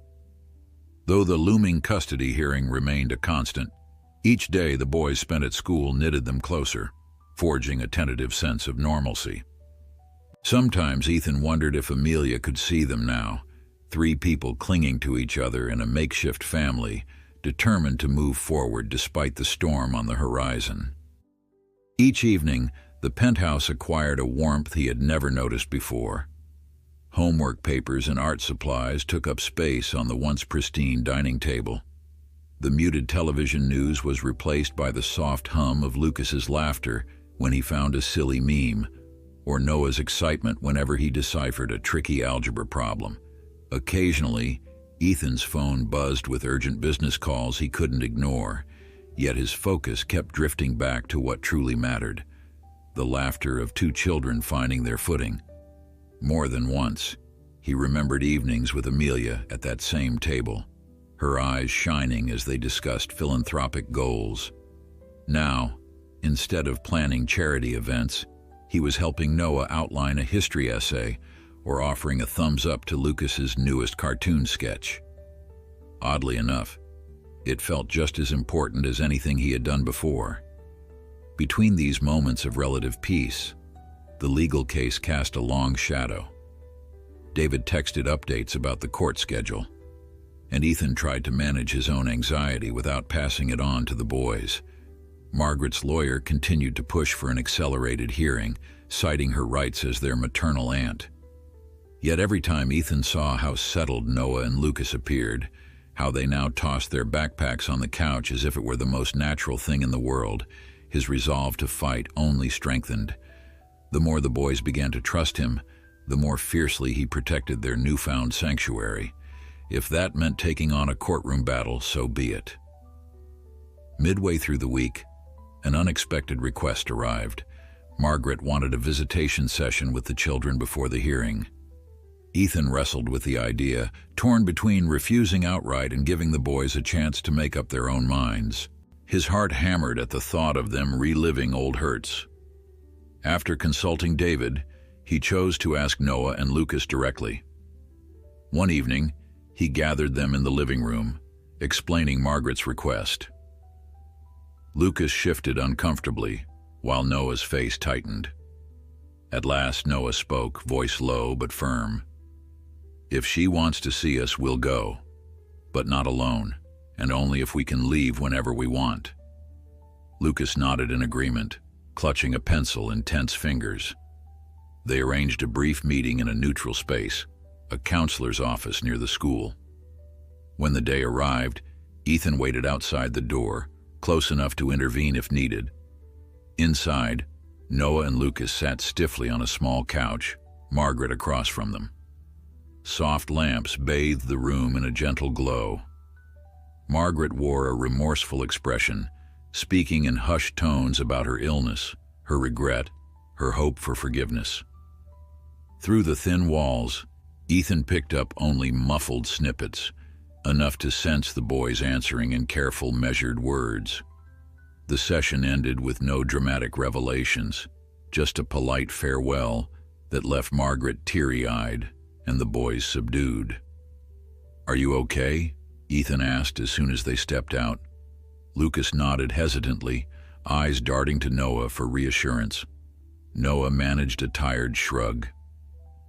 Though the looming custody hearing remained a constant, each day the boys spent at school knitted them closer, forging a tentative sense of normalcy. Sometimes Ethan wondered if Amelia could see them now, three people clinging to each other in a makeshift family, determined to move forward despite the storm on the horizon. Each evening, the penthouse acquired a warmth he had never noticed before. Homework papers and art supplies took up space on the once pristine dining table. The muted television news was replaced by the soft hum of Lucas's laughter when he found a silly meme, or Noah's excitement whenever he deciphered a tricky algebra problem. Occasionally, Ethan's phone buzzed with urgent business calls he couldn't ignore, yet his focus kept drifting back to what truly mattered: the laughter of two children finding their footing. More than once, he remembered evenings with Amelia at that same table, her eyes shining as they discussed philanthropic goals. Now, instead of planning charity events, he was helping Noah outline a history essay or offering a thumbs up to Lucas's newest cartoon sketch. Oddly enough, it felt just as important as anything he had done before. Between these moments of relative peace, the legal case cast a long shadow. David texted updates about the court schedule, and Ethan tried to manage his own anxiety without passing it on to the boys. Margaret's lawyer continued to push for an accelerated hearing, citing her rights as their maternal aunt. Yet every time Ethan saw how settled Noah and Lucas appeared, how they now tossed their backpacks on the couch as if it were the most natural thing in the world, his resolve to fight only strengthened. The more the boys began to trust him, the more fiercely he protected their newfound sanctuary. If that meant taking on a courtroom battle, so be it. Midway through the week, an unexpected request arrived. Margaret wanted a visitation session with the children before the hearing. Ethan wrestled with the idea, torn between refusing outright and giving the boys a chance to make up their own minds. His heart hammered at the thought of them reliving old hurts. After consulting David, he chose to ask Noah and Lucas directly. One evening, he gathered them in the living room, explaining Margaret's request. Lucas shifted uncomfortably, while Noah's face tightened. At last, Noah spoke, voice low but firm. "If she wants to see us, we'll go, but not alone, and only if we can leave whenever we want." Lucas nodded in agreement, clutching a pencil in tense fingers. They arranged a brief meeting in a neutral space, a counselor's office near the school. When the day arrived, Ethan waited outside the door, close enough to intervene if needed. Inside, Noah and Lucas sat stiffly on a small couch, Margaret across from them. Soft lamps bathed the room in a gentle glow. Margaret wore a remorseful expression, speaking in hushed tones about her illness, her regret, her hope for forgiveness. Through the thin walls, Ethan picked up only muffled snippets, enough to sense the boys answering in careful, measured words. The session ended with no dramatic revelations, just a polite farewell that left Margaret teary-eyed and the boys subdued. "Are you okay?" Ethan asked as soon as they stepped out. Lucas nodded hesitantly, eyes darting to Noah for reassurance. Noah managed a tired shrug.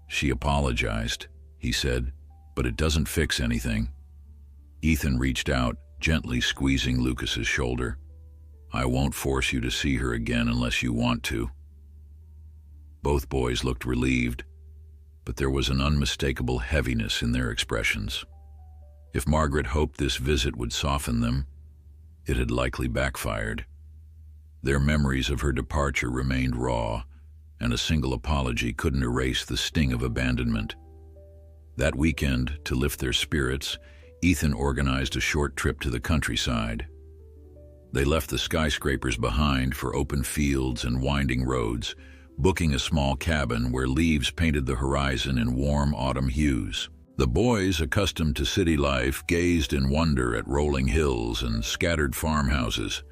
"She apologized," he said, "but it doesn't fix anything." Ethan reached out, gently squeezing Lucas's shoulder. "I won't force you to see her again unless you want to." Both boys looked relieved, but there was an unmistakable heaviness in their expressions. If Margaret hoped this visit would soften them, it had likely backfired. Their memories of her departure remained raw, and a single apology couldn't erase the sting of abandonment. That weekend, to lift their spirits, Ethan organized a short trip to the countryside. They left the skyscrapers behind for open fields and winding roads, booking a small cabin where leaves painted the horizon in warm autumn hues. The boys, accustomed to city life, gazed in wonder at rolling hills and scattered farmhouses.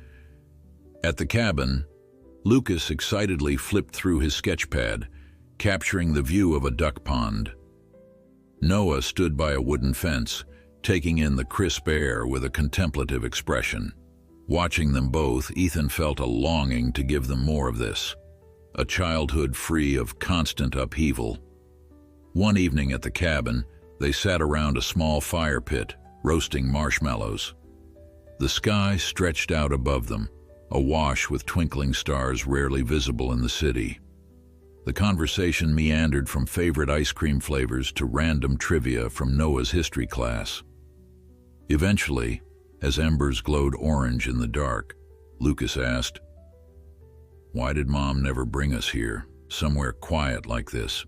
At the cabin, Lucas excitedly flipped through his sketchpad, capturing the view of a duck pond. Noah stood by a wooden fence, taking in the crisp air with a contemplative expression. Watching them both, Ethan felt a longing to give them more of this, a childhood free of constant upheaval. One evening at the cabin, they sat around a small fire pit, roasting marshmallows. The sky stretched out above them, awash with twinkling stars rarely visible in the city. The conversation meandered from favorite ice cream flavors to random trivia from Noah's history class. Eventually, as embers glowed orange in the dark, Lucas asked, "Why did Mom never bring us here, somewhere quiet like this?"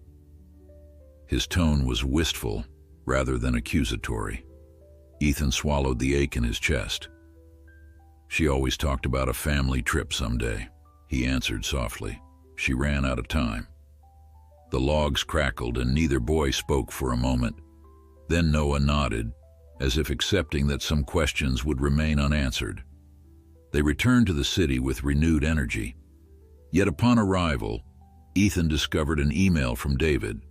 His tone was wistful rather than accusatory. Ethan swallowed the ache in his chest. "She always talked about a family trip someday," he answered softly. "She ran out of time." The logs crackled and neither boy spoke for a moment. Then Noah nodded, as if accepting that some questions would remain unanswered. They returned to the city with renewed energy. Yet upon arrival, Ethan discovered an email from David.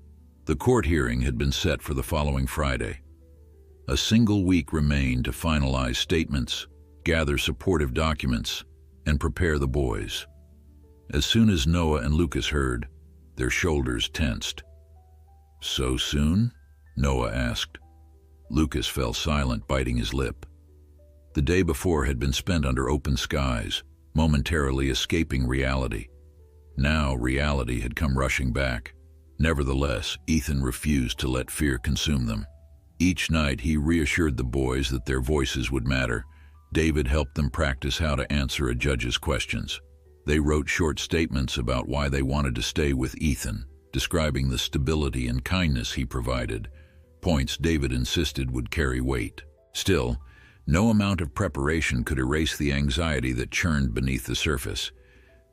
The court hearing had been set for the following Friday. A single week remained to finalize statements, gather supportive documents, and prepare the boys. As soon as Noah and Lucas heard, their shoulders tensed. "So soon?" Noah asked. Lucas fell silent, biting his lip. The day before had been spent under open skies, momentarily escaping reality. Now reality had come rushing back. Nevertheless, Ethan refused to let fear consume them. Each night he reassured the boys that their voices would matter. David helped them practice how to answer a judge's questions. They wrote short statements about why they wanted to stay with Ethan, describing the stability and kindness he provided, points David insisted would carry weight. Still, no amount of preparation could erase the anxiety that churned beneath the surface.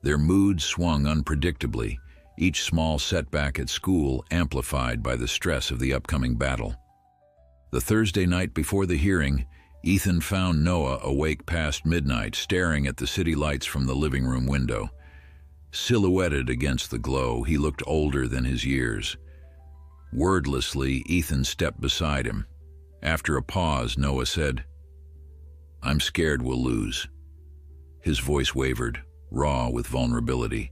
Their moods swung unpredictably, each small setback at school amplified by the stress of the upcoming battle. The Thursday night before the hearing, Ethan found Noah awake past midnight, staring at the city lights from the living room window. Silhouetted against the glow, he looked older than his years. Wordlessly, Ethan stepped beside him. After a pause, Noah said, "I'm scared we'll lose." His voice wavered, raw with vulnerability.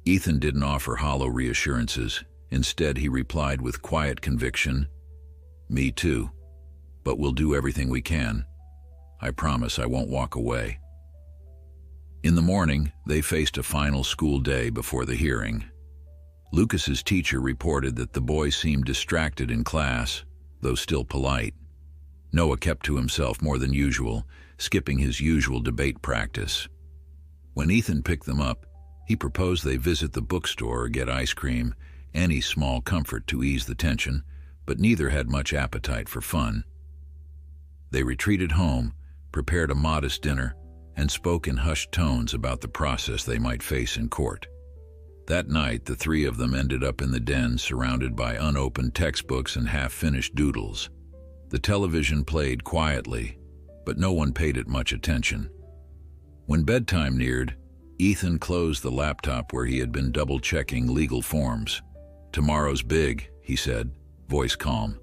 Ethan didn't offer hollow reassurances. Instead, he replied with quiet conviction, "Me too, but we'll do everything we can. I promise I won't walk away." In the morning, they faced a final school day before the hearing. Lucas's teacher reported that the boy seemed distracted in class, though still polite. Noah kept to himself more than usual, skipping his usual debate practice. When Ethan picked them up, he proposed they visit the bookstore or get ice cream, any small comfort to ease the tension, but neither had much appetite for fun. They retreated home, prepared a modest dinner, and spoke in hushed tones about the process they might face in court. That night, the three of them ended up in the den surrounded by unopened textbooks and half-finished doodles. The television played quietly, but no one paid it much attention. When bedtime neared, Ethan closed the laptop where he had been double-checking legal forms. "Tomorrow's big," he said, voice calm.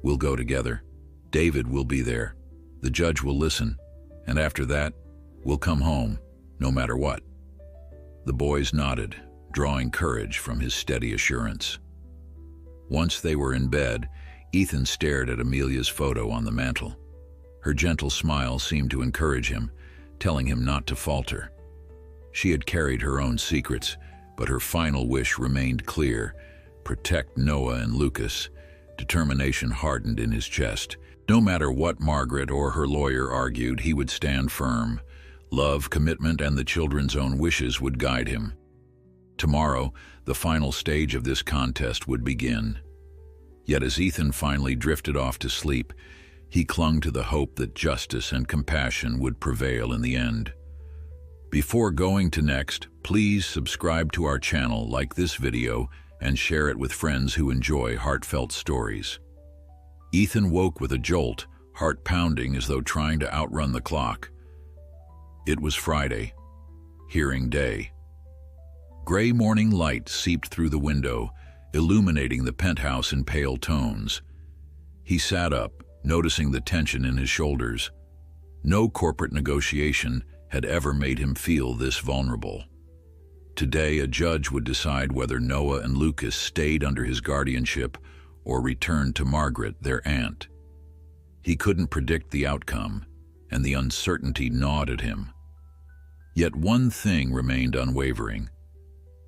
"We'll go together. David will be there. The judge will listen. And after that, we'll come home, no matter what." The boys nodded, drawing courage from his steady assurance. Once they were in bed, Ethan stared at Amelia's photo on the mantel. Her gentle smile seemed to encourage him, telling him not to falter. She had carried her own secrets, but her final wish remained clear: protect Noah and Lucas. Determination hardened in his chest. No matter what Margaret or her lawyer argued, he would stand firm. Love, commitment, and the children's own wishes would guide him. Tomorrow, the final stage of this contest would begin. Yet as Ethan finally drifted off to sleep, he clung to the hope that justice and compassion would prevail in the end. Before going to next, please subscribe to our channel, like this video, and share it with friends who enjoy heartfelt stories. Ethan woke with a jolt, heart pounding as though trying to outrun the clock. It was Friday, hearing day. Gray morning light seeped through the window, illuminating the penthouse in pale tones. He sat up, noticing the tension in his shoulders. No corporate negotiation had ever made him feel this vulnerable. Today, a judge would decide whether Noah and Lucas stayed under his guardianship or returned to Margaret, their aunt. He couldn't predict the outcome, and the uncertainty gnawed at him. Yet one thing remained unwavering: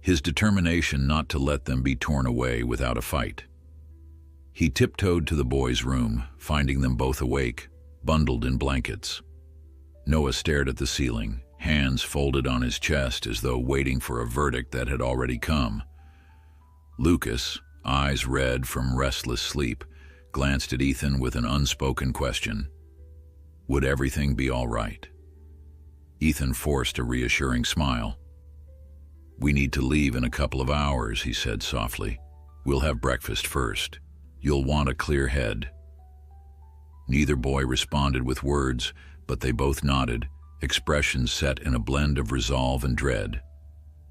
his determination not to let them be torn away without a fight. He tiptoed to the boys' room, finding them both awake, bundled in blankets. Noah stared at the ceiling, hands folded on his chest as though waiting for a verdict that had already come. Lucas, eyes red from restless sleep, glanced at Ethan with an unspoken question. Would everything be all right? Ethan forced a reassuring smile. "We need to leave in a couple of hours," he said softly. "We'll have breakfast first. You'll want a clear head." Neither boy responded with words, but they both nodded, expressions set in a blend of resolve and dread.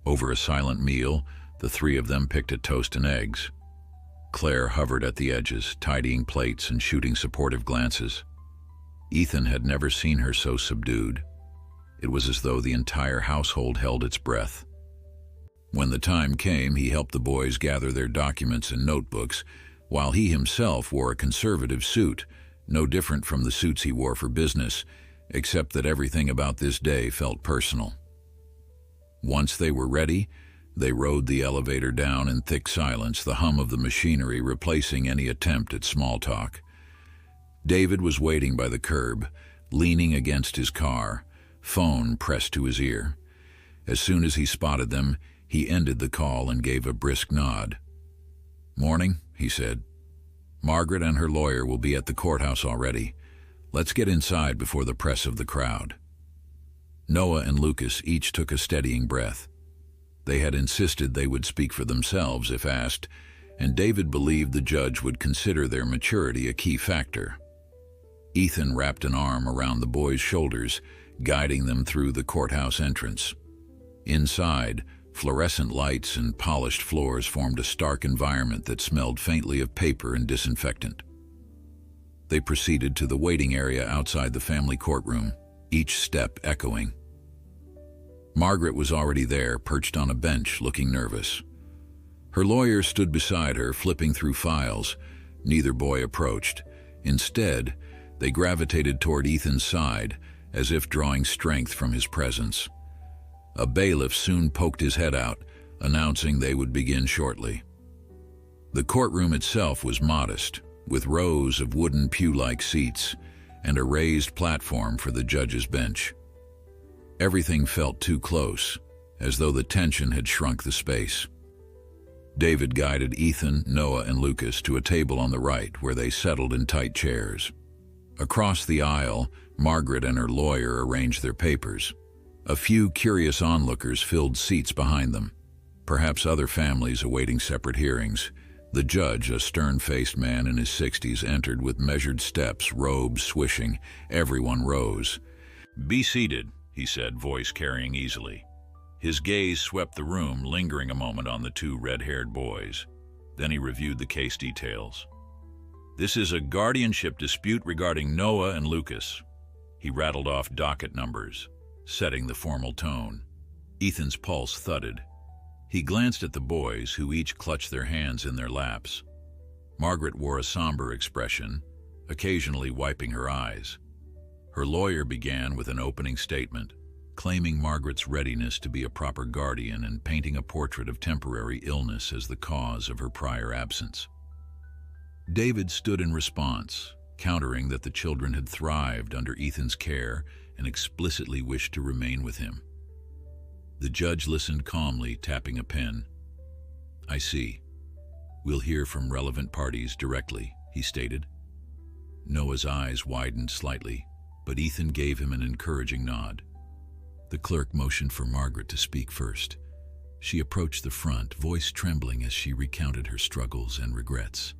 Over a silent meal, the three of them picked at toast and eggs. Claire hovered at the edges, tidying plates and shooting supportive glances. Ethan had never seen her so subdued. It was as though the entire household held its breath. When the time came, he helped the boys gather their documents and notebooks, while he himself wore a conservative suit, no different from the suits he wore for business, except that everything about this day felt personal. Once they were ready, they rode the elevator down in thick silence, the hum of the machinery replacing any attempt at small talk. David was waiting by the curb, leaning against his car, phone pressed to his ear. As soon as he spotted them, he ended the call and gave a brisk nod. "Morning," he said. "Margaret and her lawyer will be at the courthouse already. Let's get inside before the press of the crowd." Noah and Lucas each took a steadying breath. They had insisted they would speak for themselves if asked, and David believed the judge would consider their maturity a key factor. Ethan wrapped an arm around the boys' shoulders, guiding them through the courthouse entrance. Inside, fluorescent lights and polished floors formed a stark environment that smelled faintly of paper and disinfectant. They proceeded to the waiting area outside the family courtroom, each step echoing. Margaret was already there, perched on a bench, looking nervous. Her lawyer stood beside her, flipping through files. Neither boy approached. Instead, they gravitated toward Ethan's side, as if drawing strength from his presence. A bailiff soon poked his head out, announcing they would begin shortly. The courtroom itself was modest, with rows of wooden pew-like seats and a raised platform for the judge's bench. Everything felt too close, as though the tension had shrunk the space. David guided Ethan, Noah, and Lucas to a table on the right, where they settled in tight chairs. Across the aisle, Margaret and her lawyer arranged their papers. A few curious onlookers filled seats behind them. Perhaps other families awaiting separate hearings. The judge, a stern-faced man in his 60s, entered with measured steps, robes swishing. Everyone rose. "Be seated," he said, voice carrying easily. His gaze swept the room, lingering a moment on the two red-haired boys. Then he reviewed the case details. "This is a guardianship dispute regarding Noah and Lucas." He rattled off docket numbers, setting the formal tone. Ethan's pulse thudded. He glanced at the boys, who each clutched their hands in their laps. Margaret wore a somber expression, occasionally wiping her eyes. Her lawyer began with an opening statement, claiming Margaret's readiness to be a proper guardian and painting a portrait of temporary illness as the cause of her prior absence. David stood in response, countering that the children had thrived under Ethan's care and explicitly wished to remain with him. The judge listened calmly, tapping a pen. "I see. We'll hear from relevant parties directly," he stated. Noah's eyes widened slightly, but Ethan gave him an encouraging nod. The clerk motioned for Margaret to speak first. She approached the front, voice trembling as she recounted her struggles and regrets.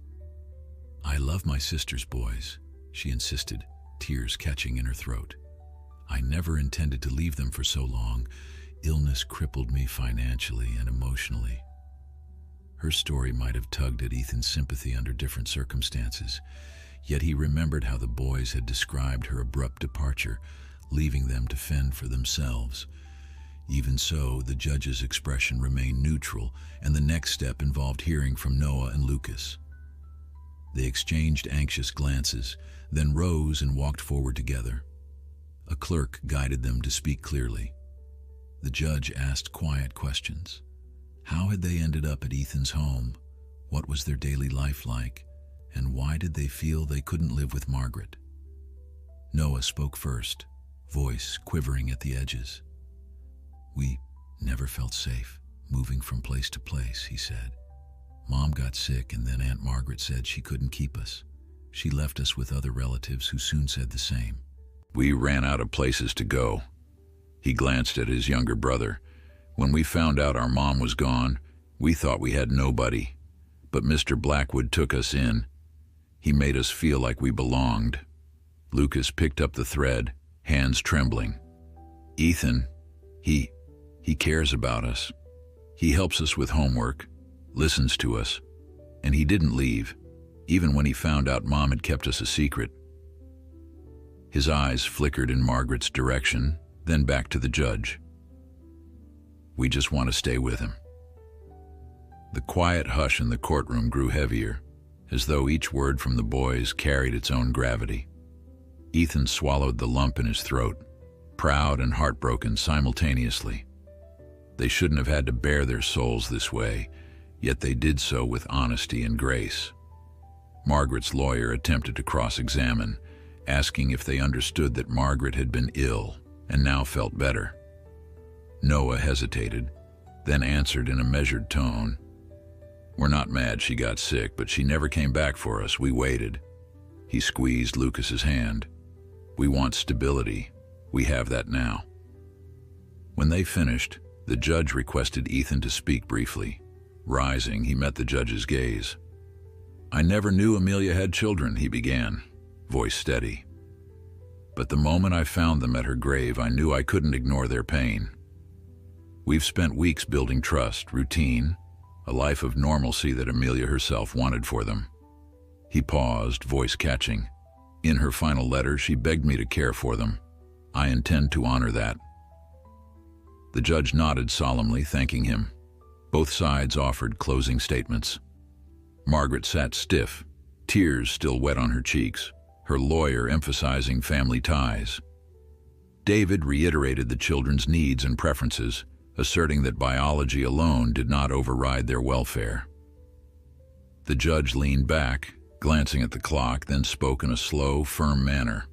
"I love my sister's boys," she insisted, tears catching in her throat. "I never intended to leave them for so long. Illness crippled me financially and emotionally." Her story might have tugged at Ethan's sympathy under different circumstances, yet he remembered how the boys had described her abrupt departure, leaving them to fend for themselves. Even so, the judge's expression remained neutral, and the next step involved hearing from Noah and Lucas. They exchanged anxious glances, then rose and walked forward together. A clerk guided them to speak clearly. The judge asked quiet questions. How had they ended up at Ethan's home? What was their daily life like? And why did they feel they couldn't live with Margaret? Noah spoke first, voice quivering at the edges. "We never felt safe, moving from place to place," he said. "Mom got sick, and then Aunt Margaret said she couldn't keep us. She left us with other relatives who soon said the same. We ran out of places to go." He glanced at his younger brother. "When we found out our mom was gone, we thought we had nobody. But Mr. Blackwood took us in. He made us feel like we belonged." Lucas picked up the thread, hands trembling. "Ethan, he cares about us. He helps us with homework, listens to us, and he didn't leave, even when he found out Mom had kept us a secret." His eyes flickered in Margaret's direction, then back to the judge. "We just want to stay with him." The quiet hush in the courtroom grew heavier, as though each word from the boys carried its own gravity. Ethan swallowed the lump in his throat, proud and heartbroken simultaneously. They shouldn't have had to bare their souls this way, yet they did so with honesty and grace. Margaret's lawyer attempted to cross-examine, asking if they understood that Margaret had been ill and now felt better. Noah hesitated, then answered in a measured tone. "We're not mad she got sick, but she never came back for us. We waited." He squeezed Lucas's hand. "We want stability. We have that now." When they finished, the judge requested Ethan to speak briefly. Rising, he met the judge's gaze. "I never knew Amelia had children," he began, voice steady. "But the moment I found them at her grave, I knew I couldn't ignore their pain. We've spent weeks building trust, routine, a life of normalcy that Amelia herself wanted for them." He paused, voice catching. "In her final letter, she begged me to care for them. I intend to honor that." The judge nodded solemnly, thanking him. Both sides offered closing statements. Margaret sat stiff, tears still wet on her cheeks, her lawyer emphasizing family ties. David reiterated the children's needs and preferences, asserting that biology alone did not override their welfare. The judge leaned back, glancing at the clock, then spoke in a slow, firm manner.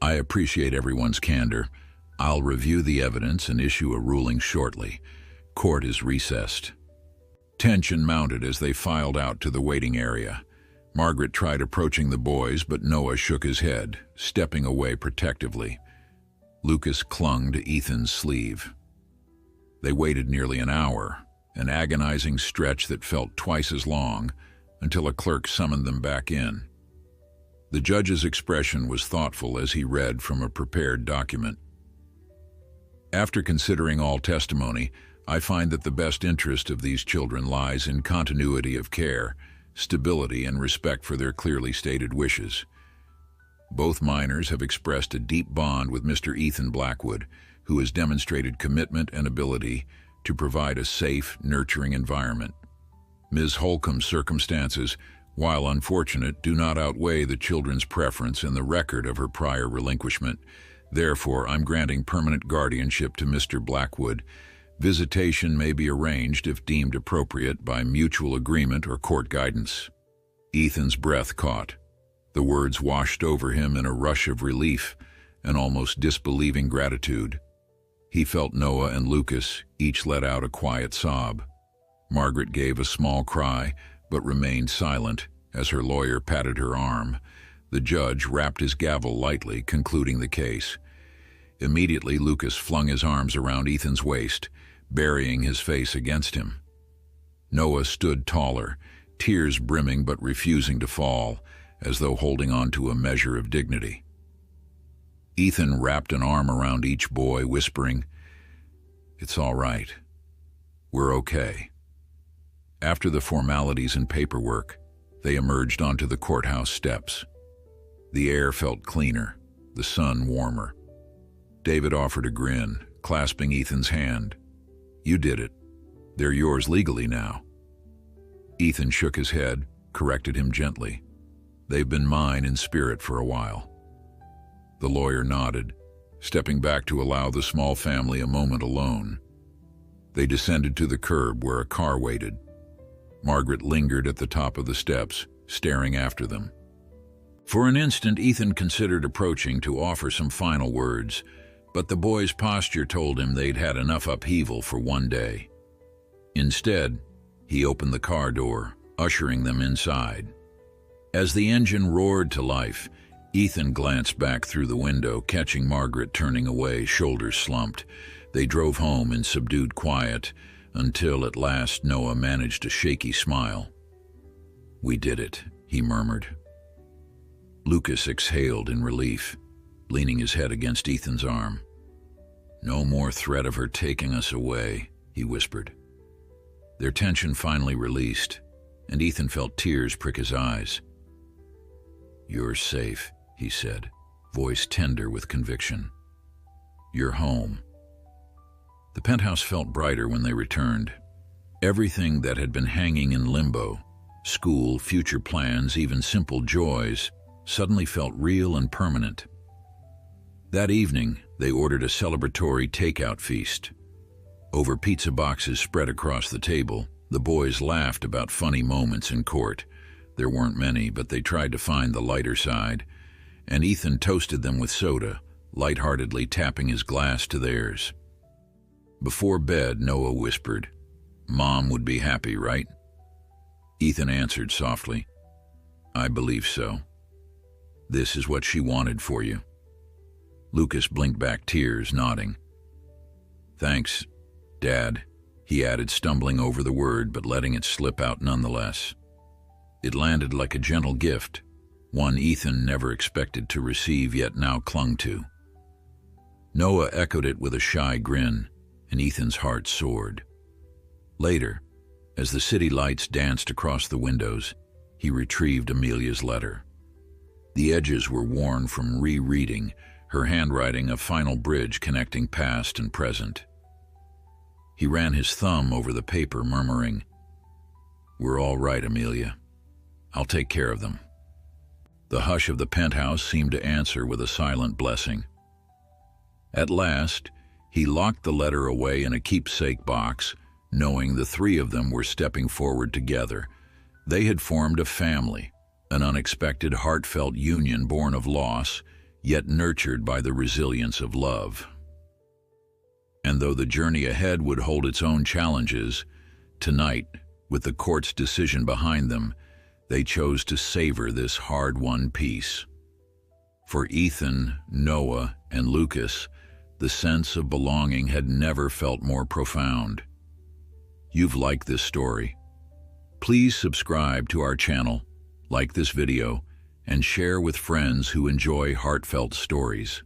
"I appreciate everyone's candor. I'll review the evidence and issue a ruling shortly. Court is recessed." Tension mounted as they filed out to the waiting area. Margaret tried approaching the boys, but Noah shook his head, stepping away protectively. Lucas clung to Ethan's sleeve. They waited nearly an hour, an agonizing stretch that felt twice as long, until a clerk summoned them back in. The judge's expression was thoughtful as he read from a prepared document. After considering all testimony, I find that the best interest of these children lies in continuity of care, stability, and respect for their clearly stated wishes. Both minors have expressed a deep bond with Mr. Ethan Blackwood, who has demonstrated commitment and ability to provide a safe, nurturing environment. Ms. Holcomb's circumstances, while unfortunate, do not outweigh the children's preference and the record of her prior relinquishment. Therefore, I'm granting permanent guardianship to Mr. Blackwood. Visitation may be arranged if deemed appropriate by mutual agreement or court guidance. Ethan's breath caught. The words washed over him in a rush of relief and almost disbelieving gratitude. He felt Noah and Lucas each let out a quiet sob. Margaret gave a small cry, but remained silent as her lawyer patted her arm. The judge rapped his gavel lightly, concluding the case. Immediately, Lucas flung his arms around Ethan's waist, burying his face against him. Noah stood taller, tears brimming but refusing to fall, as though holding on to a measure of dignity. Ethan wrapped an arm around each boy, whispering, "It's all right. We're okay." After the formalities and paperwork, they emerged onto the courthouse steps. The air felt cleaner, the sun warmer. David offered a grin, clasping Ethan's hand. "You did it. They're yours legally now." Ethan shook his head, corrected him gently. "They've been mine in spirit for a while." The lawyer nodded, stepping back to allow the small family a moment alone. They descended to the curb where a car waited. Margaret lingered at the top of the steps, staring after them. For an instant, Ethan considered approaching to offer some final words, but the boy's posture told him they'd had enough upheaval for one day. Instead, he opened the car door, ushering them inside. As the engine roared to life, Ethan glanced back through the window, catching Margaret turning away, shoulders slumped. They drove home in subdued quiet, until at last Noah managed a shaky smile. "We did it," he murmured. Lucas exhaled in relief, leaning his head against Ethan's arm. "No more threat of her taking us away," he whispered. Their tension finally released, and Ethan felt tears prick his eyes. "You're safe," he said, voice tender with conviction. "You're home." The penthouse felt brighter when they returned. Everything that had been hanging in limbo, school, future plans, even simple joys, suddenly felt real and permanent. That evening, they ordered a celebratory takeout feast. Over pizza boxes spread across the table, the boys laughed about funny moments in court. There weren't many, but they tried to find the lighter side, and Ethan toasted them with soda, lightheartedly tapping his glass to theirs. Before bed, Noah whispered, "Mom would be happy, right?" Ethan answered softly, "I believe so. This is what she wanted for you." Lucas blinked back tears, nodding. "Thanks, Dad," he added, stumbling over the word but letting it slip out nonetheless. It landed like a gentle gift, one Ethan never expected to receive yet now clung to. Noah echoed it with a shy grin, and Ethan's heart soared. Later, as the city lights danced across the windows, he retrieved Amelia's letter. The edges were worn from rereading, her handwriting a final bridge connecting past and present. He ran his thumb over the paper, murmuring, "We're all right, Amelia. I'll take care of them." The hush of the penthouse seemed to answer with a silent blessing. At last, he locked the letter away in a keepsake box, knowing the three of them were stepping forward together. They had formed a family, an unexpected, heartfelt union born of loss, yet nurtured by the resilience of love. And though the journey ahead would hold its own challenges, tonight, with the court's decision behind them, they chose to savor this hard-won peace. For Ethan, Noah, and Lucas, The sense of belonging had never felt more profound. You've liked this story. Please subscribe to our channel, like this video, and share with friends who enjoy heartfelt stories.